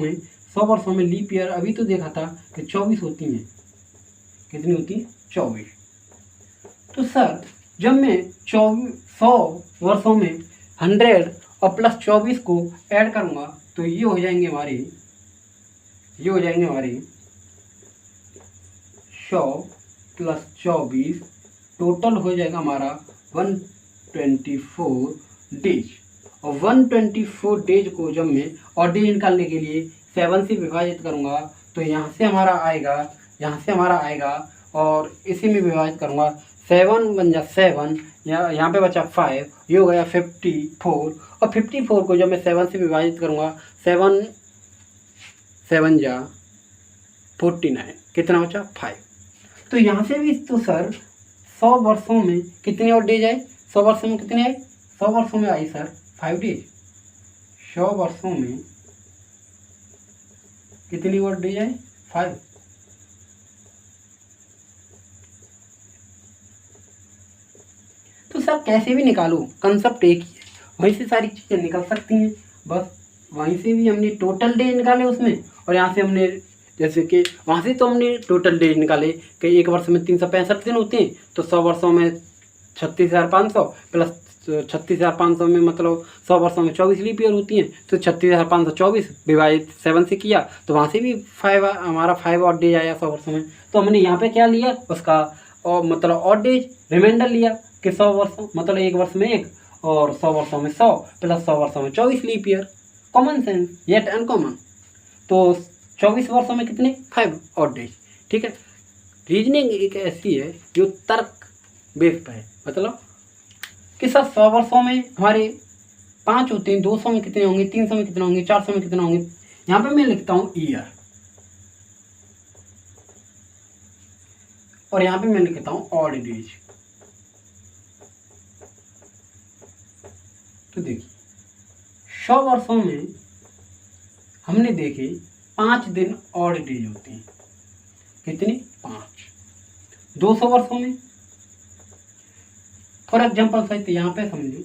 में लीप ईयर अभी तो देखा था कि 24 होती हैं। कितनी होती हैं, 24। तो सर जब मैं 100 वर्षों में 100 और प्लस 24 को ऐड करूँगा तो ये हो जाएंगे हमारे 100 प्लस 24, टोटल हो जाएगा हमारा 124 डेज। और 124 डेज को जब मैं ऑड डेज निकालने के लिए 7 से विभाजित करूँगा तो यहाँ से हमारा आएगा और इसी में विभाजित करूँगा, 7 बन जा 7, यहाँ पे बचा 5, ये हो गया 54। और 54 को जब मैं 7 से विभाजित करूँगा, 7 जा 49, कितना बचा 5। तो यहाँ से भी तो सर 100 वर्षों में कितने और डेज आए, 100 वर्षों में कितने आए, 100 वर्षों में आई सर 5 डेज। 100 वर्षों में कितनी और डेज आए, 5। तो सर कैसे भी निकालो, कंसेप्ट एक ही है, वहीं से सारी चीज़ें निकल सकती हैं। बस वहीं से भी हमने टोटल डेज निकाले उसमें, और यहाँ से हमने जैसे कि वहाँ से तो हमने टोटल डेज निकाले कि एक वर्ष में 365 दिन होते हैं, तो 100 वर्षों में 36,500 प्लस 36,500 में मतलब 100 वर्षों में 24 लीप ईयर होती हैं, तो 36,524 विभाजित 7 से किया तो वहाँ से भी 5 हमारा 5 ऑड डेज आया 100 वर्षों में। तो हमने यहाँ पे क्या लिया उसका, और मतलब ऑड डेज रिमाइंडर लिया कि 100 वर्षों मतलब एक वर्ष में 1 और 100 वर्षों में 100 प्लस 100 वर्षों में 24 leap year. Common sense yet uncommon. तो 24 वर्षों में कितने, 5 ऑड डेज। ठीक है, रीजनिंग एक ऐसी है जो तर्क बेस पर है, मतलब कि सर 100 वर्षों में हमारे 5 होते हैं, 200 में कितने होंगे, 300 में कितने होंगे, 400 में कितने होंगे। यहाँ पे मैं लिखता हूँ ईयर और यहाँ पे मैं लिखता हूँ ऑड डेज। तो देखिए 100 वर्षों में हमने देखे 5 दिन ऑड डेज होते हैं, कितने, 5। 200 वर्षों में फॉर एग्जाम्पल सहित यहाँ पे समझिए,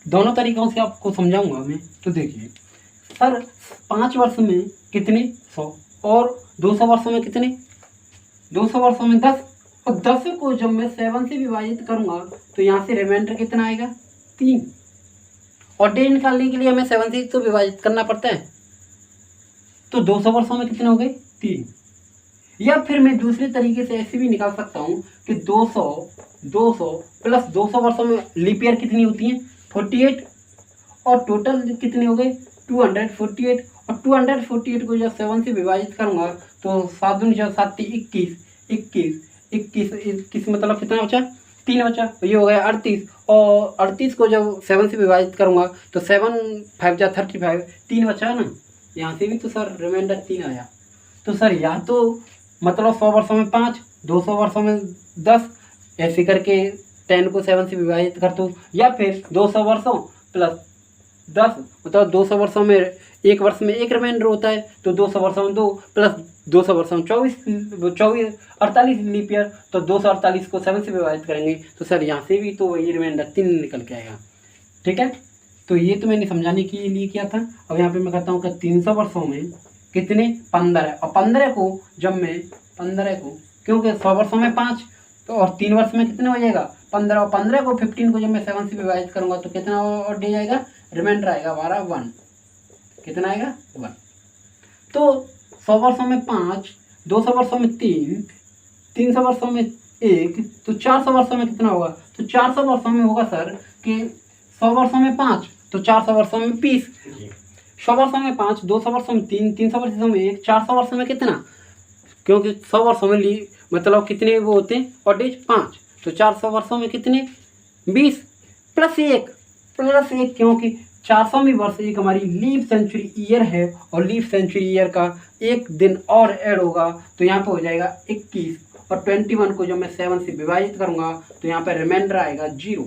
दोनों तरीकों से आपको समझाऊंगा मैं। तो देखिए सर 5 वर्ष में कितने, 100, और 200 वर्षों में कितने, 200 वर्षों में 10, और 10 को जब मैं 7 से विभाजित करूंगा तो यहाँ से रिमाइंडर कितना आएगा, 3। और डेज निकालने के लिए हमें 7 से तो विभाजित करना पड़ता है, तो 200 वर्षों में कितने हो गए, 3। या फिर मैं दूसरे तरीके से ऐसे भी निकाल सकता हूँ कि 200 प्लस 200 वर्षों में लीप ईयर कितनी होती हैं, 48, और टोटल कितने हो गए, 248। और 248 को जब 7 से विभाजित करूँगा तो 7 दूनी 7 21 मतलब कितना बचा, 3 बचा, ये हो गया 38। और 38 को जब 7 से विभाजित करूँगा तो 7 5 जा 35, 3 बचा ना, यहाँ से भी तो सर रिमाइंडर 3 आया। तो सर या तो मतलब 100 वर्षों में 5, 200 वर्षों में 10, ऐसे करके 10 को 7 से विभाजित कर दो, या फिर 200 वर्षों प्लस 10, मतलब 200 वर्षों में एक वर्ष में एक रिमाइंडर होता है, तो 200 वर्षों में 2 प्लस 200 वर्षों में 48 लीप ईयर, तो 248 को 7 से विभाजित करेंगे तो सर यहाँ से भी तो वही रिमाइंडर 3 निकल के आएगा। ठीक है, तो ये तो मैंने समझाने के लिए किया था। अब यहाँ पे मैं कहता हूँ कि 300 वर्षों में कितने 15, और 15 को जब मैं 15 को, क्योंकि 100 वर्षों में 5, तो और 3 वर्ष में कितने हो जाएगा 15, और 15 को 15 को जब मैं 7 से विभाजित करूँगा तो कितना और दे जाएगा, रिमाइंडर आएगा हमारा 1। कितना आएगा 1। तो 100 वर्षों में 5, 200 वर्षों में 3, 300 वर्षों में 1, तो 400 वर्षों में कितना होगा, तो 400 वर्षों में होगा सर कि 100 वर्षों में 5, तो 400 वर्षों में 20, 100 वर्षों में 5, 200 वर्षों में 3, 300 वर्षों में 1, 400 वर्षों में कितना, क्योंकि 100 वर्षों में मतलब कितने वो होते हैं और डेज 5, तो 400 वर्षों में कितने 20 प्लस 1 क्योंकि 400वीं वर्ष एक हमारी लीप सेंचुरी ईयर है, और लीप सेंचुरी ईयर का एक दिन और ऐड होगा, तो यहाँ पे हो जाएगा 21, और 21 को जब मैं 7 से विभाजित करूँगा तो यहाँ पे रिमाइंडर आएगा 0,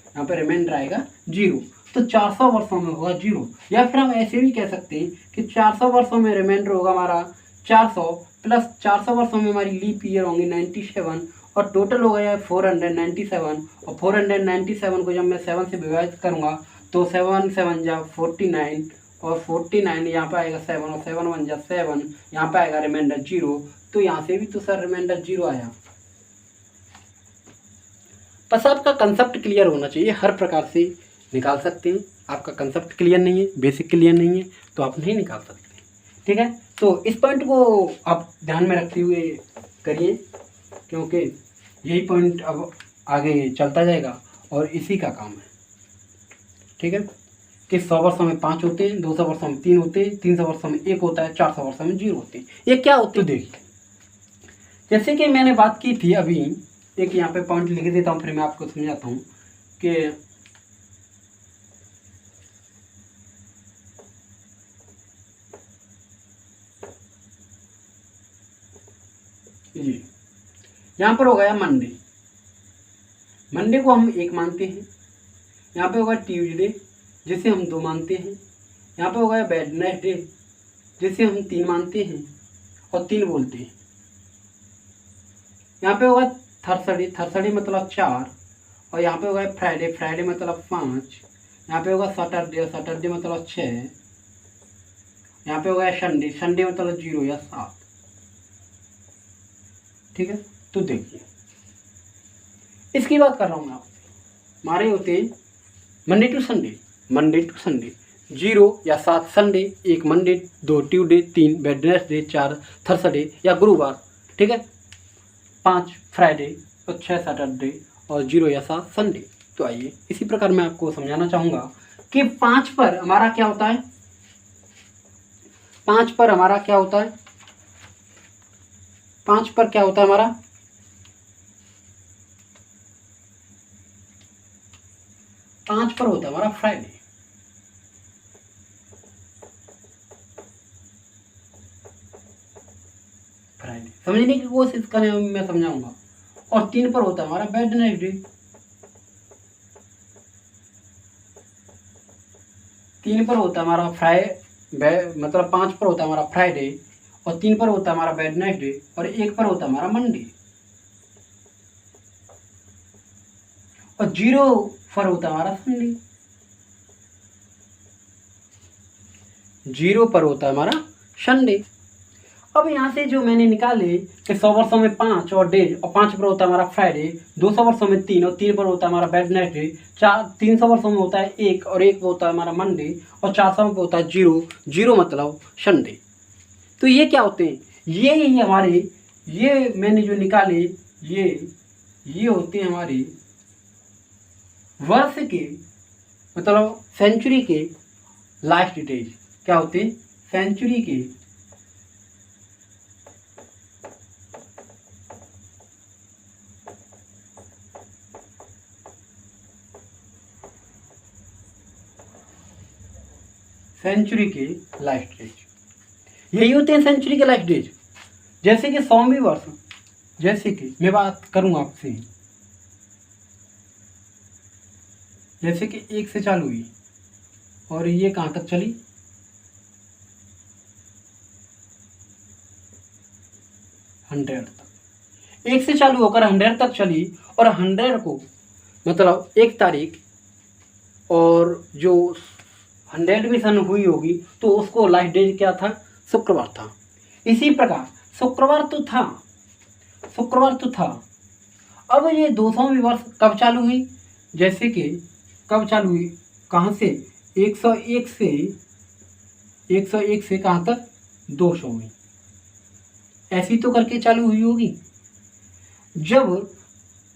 यहाँ पे रिमाइंडर आएगा 0, तो 400 वर्षों में होगा 0। या फिर हम ऐसे भी कह सकते हैं कि 400 वर्षों में रिमाइंडर होगा हमारा 400, प्लस 400 वर्षों में हमारी लीप ईयर होंगी 97, और टोटल हो गया 497, और 497 को जब मैं 7 से विभाजित करूँगा तो 7 7 जा 49, और 49 यहाँ पे आएगा 7, और 7 1 जा 7, यहाँ पे आएगा रिमाइंडर 0, तो यहाँ से भी तो सर रिमाइंडर 0 आया। बस आपका कंसेप्ट क्लियर होना चाहिए, हर प्रकार से निकाल सकते हैं। आपका कंसेप्ट क्लियर नहीं है, बेसिक क्लियर नहीं है, तो आप नहीं निकाल सकते। ठीक है, तो इस पॉइंट को आप ध्यान में रखते हुए करिए, क्योंकि यही पॉइंट अब आगे चलता जाएगा और इसी का काम है। ठीक है, कि 100 वर्षों में 5 होते हैं, 200 वर्षों में 3 होते हैं, 300 वर्षों में 1 होता है, 400 वर्षों में 0 होते हैं। ये क्या होते हैं देखिए, जैसे कि मैंने बात की थी अभी, एक यहाँ पे पॉइंट लिख देता हूँ, फिर मैं आपको समझाता हूँ कि जी यहाँ पर हो गया मंडे, मंडे को हम 1 मानते हैं, यहाँ पे होगा ट्यूसडे जिसे हम 2 मानते हैं, यहाँ पे हो गया वेडनेसडे जिसे हम 3 मानते हैं और 3 बोलते हैं, यहाँ पे होगा थर्सडे मतलब 4, और यहाँ पे होगा फ्राइडे मतलब 5, यहाँ पे होगा सैटरडे मतलब 6, यहाँ पे होगा संडे मतलब 0 या 7। ठीक है, तो देखिए इसकी बात कर रहा हूँ मैं आपसे। हमारे होते हैं मंडे टू संडे 0 या 7 Sunday, 1 Monday, 2 Tuesday, 3 Wednesday, 4 Thursday या गुरुवार। ठीक है, 5 फ्राइडे और 6 सैटरडे और 0 या 7 संडे। तो आइए इसी प्रकार मैं आपको समझाना चाहूँगा कि 5 पर हमारा क्या होता है, 5 पर हमारा क्या होता है, 5 पर क्या होता है हमारा, 5 पर होता है हमारा फ्राइडे। समझने की कोशिश करें, मैं समझाऊंगा। और 3 पर होता है हमारा वेडनेसडे, 3 पर होता है हमारा मतलब 5 पर होता है हमारा फ्राइडे, और 3 पर होता है हमारा वेडनेसडे, और 1 पर होता है हमारा मंडे, और 0 पर होता है हमारा संडे, 0 पर होता है हमारा संडे। अब यहाँ से जो मैंने निकाले कि 100 वर्षों में 5 और डेज, और 5 पर होता है हमारा फ्राइडे, 200 वर्षों में 3 और 3 पर होता है हमारा वेडनेसडे, 300 वर्षों में होता है 1 और 1 पर होता है हमारा मंडे, और 400 में होता है 0 मतलब संडे। तो ये क्या होते हैं, ये ही हमारे, ये मैंने जो निकाले ये होते हैं हमारे वर्ष के मतलब सेंचुरी के लास्ट डेज। क्या होते हैं, सेंचुरी के लास्ट डेज, यही होते हैं सेंचुरी के लास्ट डेज। जैसे कि 100वीं वर्ष, जैसे कि मैं बात करूँ आपसे जैसे कि 1 से चालू हुई और ये कहाँ तक चली, 100 तक। 1 से चालू होकर 100 तक चली और 100 को मतलब 1 तारीख और जो 100वीं सन हुई होगी तो उसको लास्ट डे क्या था, शुक्रवार था। इसी प्रकार शुक्रवार तो था। अब ये 200वीं वर्ष कब चालू हुई, जैसे कि कब चालू हुई, कहाँ से, 101 से कहाँ तक, 200 में, ऐसी तो करके चालू हुई होगी। जब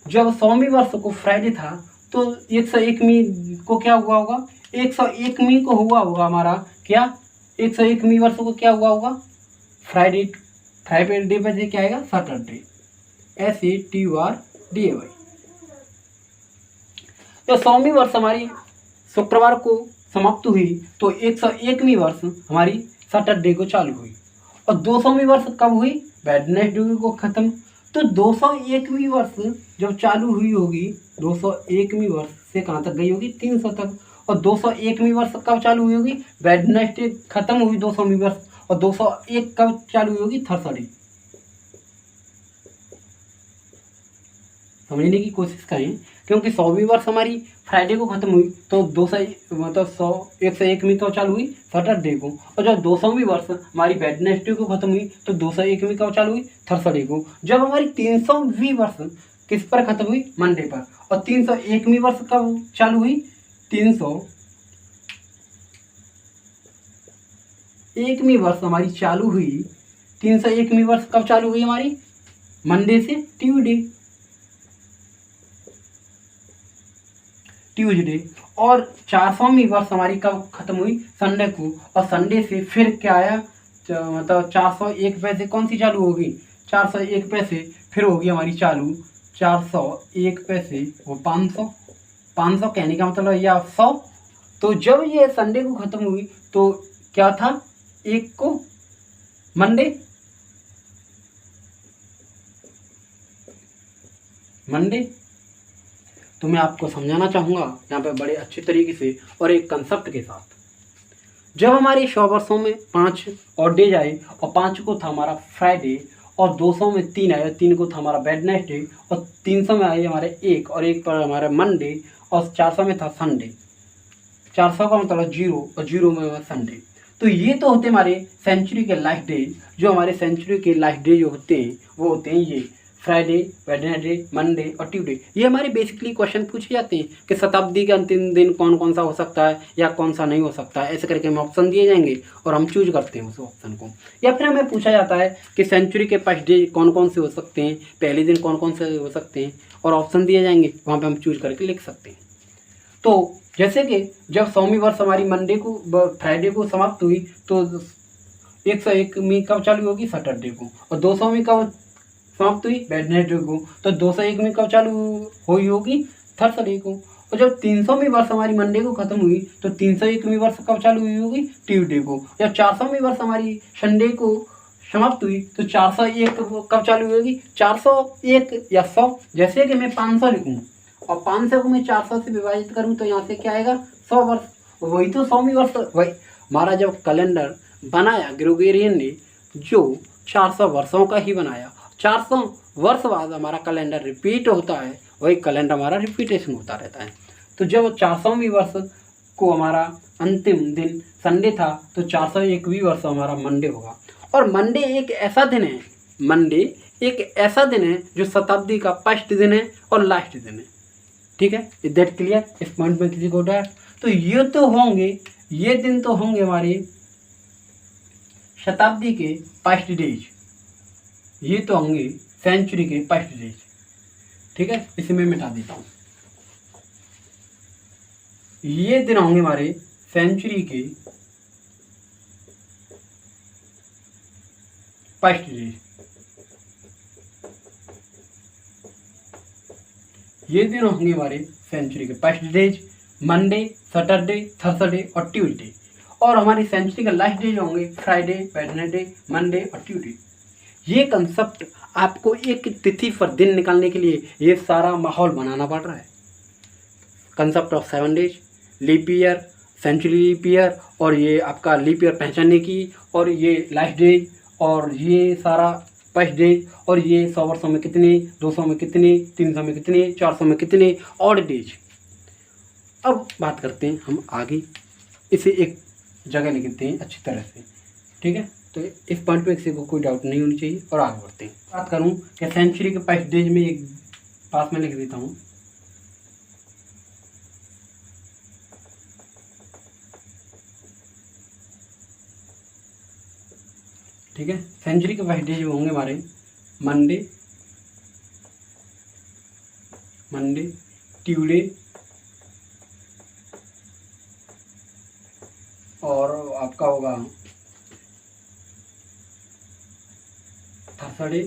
100वीं वर्ष को फ्राइडे था तो 101वीं को क्या हुआ होगा, 101वीं को हुआ होगा हमारा क्या, 101वीं वर्ष को क्या हुआ होगा, फ्राइडे बजे क्या आएगा, सैटरडे, SATURDAY। तो 100वीं वर्ष हमारी शुक्रवार को समाप्त हुई तो 101वीं वर्ष हमारी सैटरडे को चालू हुई और 200वीं वर्ष कब हुई, वेडनेसडे को खत्म। तो 201वीं वर्ष जब चालू हुई होगी, 201वीं वर्ष से कहाँ तक गई होगी, 300 तक। और 201वीं वर्ष कब चालू हुई होगी, वेडनेसडे खत्म हुई 200वीं वर्ष और 201 कब चालू हुई होगी, थर्सडे। समझने की कोशिश करें, क्योंकि 100वीं वर्ष हमारी फ्राइडे को खत्म हुई तो 101वीं तो चालू हुई सैटरडे को, और जब 200वीं वर्ष हमारी वेडनेसडे को खत्म हुई तो 201वीं कब चालू हुई, थर्सडे को। जब हमारी 300वीं वर्ष किस पर खत्म हुई, मंडे पर। और 301वीं वर्ष कब चालू हुई, 301वीं वर्ष हमारी चालू हुई, 301वीं वर्ष कब चालू हुई हमारी, मंडे से ट्यूसडे। और 400वीं वर्ष हमारी कब खत्म हुई, संडे को। और संडे से फिर क्या आया, मतलब 401 पैसे कौन सी चालू होगी, 401 पैसे फिर होगी हमारी चालू, 401 पैसे वो 500 कहने का मतलब या 100। तो जब ये संडे को खत्म हुई तो क्या था, 1 को मंडे, तो मैं आपको समझाना चाहूँगा यहाँ पे बड़े अच्छे तरीके से और एक कंसेप्ट के साथ। जब हमारे 100 वर्षों में 5 और डेज आए और 5 को था हमारा फ्राइडे और 200 में 3 आए, 3 को था हमारा वेडनेसडे और 300 में आए हमारे 1 और 1 पर हमारा मंडे और 400 में था संडे, 400 का मतलब 0 और 0 में संडे। तो ये तो होते हमारे सेंचुरी के लास्ट डे। जो हमारे सेंचुरी के लास्ट डे जो होते हैं वो होते हैं ये फ्राइडे, वेडनेसडे, मंडे और ट्यूसडे। ये हमारे बेसिकली क्वेश्चन पूछे जाते हैं कि शताब्दी के अंतिम दिन कौन कौन सा हो सकता है या कौन सा नहीं हो सकता है, ऐसे करके हमें ऑप्शन दिए जाएंगे और हम चूज करते हैं उस ऑप्शन को। या फिर हमें पूछा जाता है कि सेंचुरी के फर्स्ट डे कौन कौन से हो सकते हैं, पहले दिन कौन कौन से हो सकते हैं, और ऑप्शन दिए जाएंगे, वहाँ पर हम चूज करके लिख सकते हैं। तो जैसे कि जब 100वीं वर्ष हमारी मंडे को फ्राइडे को समाप्त हुई तो 101वीं कब चालू होगी, सैटरडे को। और 200वीं कब समाप्त हुई, वेडनेसडे को। तो 201वीं कब चालू हुई होगी, थर्सडे को। और जब 300वीं वर्ष हमारी मंडे को खत्म हुई तो 301वीं वर्ष कब चालू हुई होगी, ट्यूसडे को। जब 400वीं वर्ष हमारी संडे को समाप्त हुई तो 401 कब चालू हुई होगी, 401 या 100। जैसे कि मैं 500 लिखूँ और 500 को मैं 400 से विभाजित करूँ तो यहाँ से क्या आएगा, 100 वर्ष। वही तो 100वीं वर्ष, वही हमारा जब कैलेंडर बनाया ग्रेगोरियन ने, जो 400 वर्षों का ही बनाया, 400 वर्ष बाद हमारा कैलेंडर रिपीट होता है, वही कैलेंडर हमारा रिपीटेशन होता रहता है। तो जब 400वीं वर्ष को हमारा अंतिम दिन संडे था तो 401वीं वर्ष हमारा मंडे होगा। और मंडे एक ऐसा दिन है, जो शताब्दी का फर्स्ट दिन है और लास्ट दिन है। ठीक है, इज दैट क्लियर, इस पॉइंट में किसी को डाउट? तो ये दिन तो होंगे हमारे शताब्दी के फर्स्ट डेज, ये तो होंगे सेंचुरी के फर्स्ट डेज। ठीक है, इसे मैं मिटा देता हूँ। ये दिन होंगे हमारे सेंचुरी के फर्स्ट डेज। ये दिन होंगे हमारे सेंचुरी के first days, Monday, Saturday, Thursday और ट्यूसडे। और हमारी सेंचुरी का लास्ट डेज होंगे फ्राइडे, वेडनेसडे, मंडे और ट्यूसडे। ये कंसेप्ट आपको एक तिथि पर दिन निकालने के लिए ये सारा माहौल बनाना पड़ रहा है। Concept of 7 days, leap year, century leap year, और ये आपका लीप ईयर पहचानने की, और ये लास्ट डेज, और ये सारा फर्स्ट डेज, और ये 100 वर्षों में कितने, 200 में कितने, 300 में कितने, 400 में कितने ऑड डेज। अब बात करते हैं हम आगे, इसे एक जगह लिखते हैं अच्छी तरह से, ठीक है। तो इस पॉइंट पे किसी को कोई डाउट नहीं होनी चाहिए, और आगे बढ़ते हैं। बात करूं कि सेंचुरी के फर्स्ट डेज में एक पास में लिख देता हूँ, ठीक है। सेंचुरी के फर्स्ट डेज होंगे हमारे मंडे, ट्यूसडे, और आपका होगा थर्सडे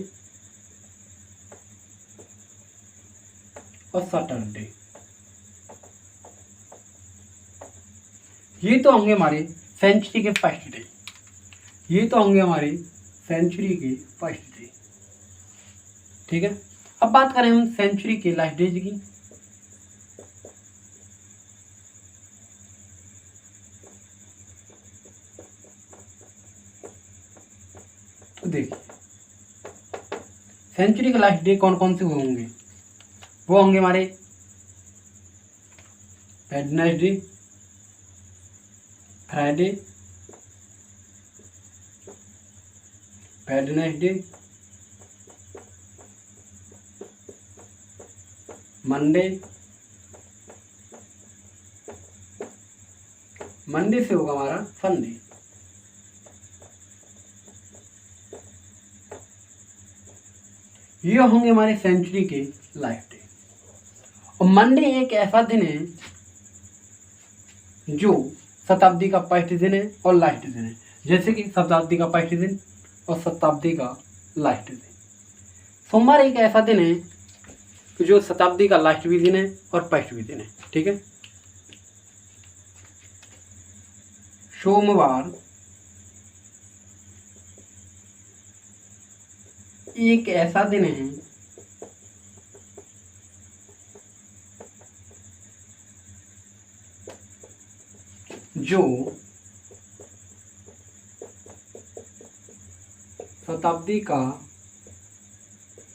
और सैटरडे। ये तो होंगे हमारे सेंचुरी के फर्स्ट डे, ये तो होंगे हमारे सेंचुरी के फर्स्ट डे, ठीक है। अब बात करें हम सेंचुरी के लास्ट डेज की, तो देखिए सेंचुरी के लास्ट डे कौन कौन से होंगे। वो होंगे हमारे वेडनेसडे, फ्राइडे, वेडनेसडे, मंडे से होगा हमारा संडे। ये होंगे हमारे सेंचुरी के लास्ट डे। और मंडे एक ऐसा दिन है जो शताब्दी का फर्स्ट दिन है और लास्ट दिन है, जैसे कि शताब्दी का फर्स्ट दिन और शताब्दी का लास्ट दिन। सोमवार एक ऐसा दिन है जो शताब्दी का लास्ट भी दिन है और फर्स्ट भी दिन है, ठीक है। सोमवार एक ऐसा दिन है जो शताब्दी का पहला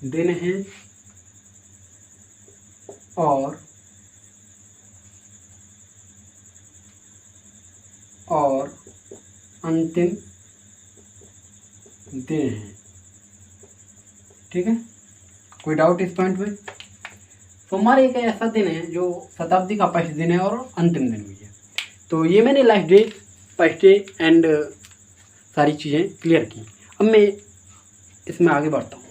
दिन है और अंतिम दिन है, ठीक है। कोई डाउट इस पॉइंट में? सोमवार एक ऐसा दिन है जो शताब्दी का फर्स्ट दिन है और अंतिम दिन भी है। तो ये मैंने last day, first day and सारी चीज़ें क्लियर की। अब मैं इसमें आगे बढ़ता हूँ।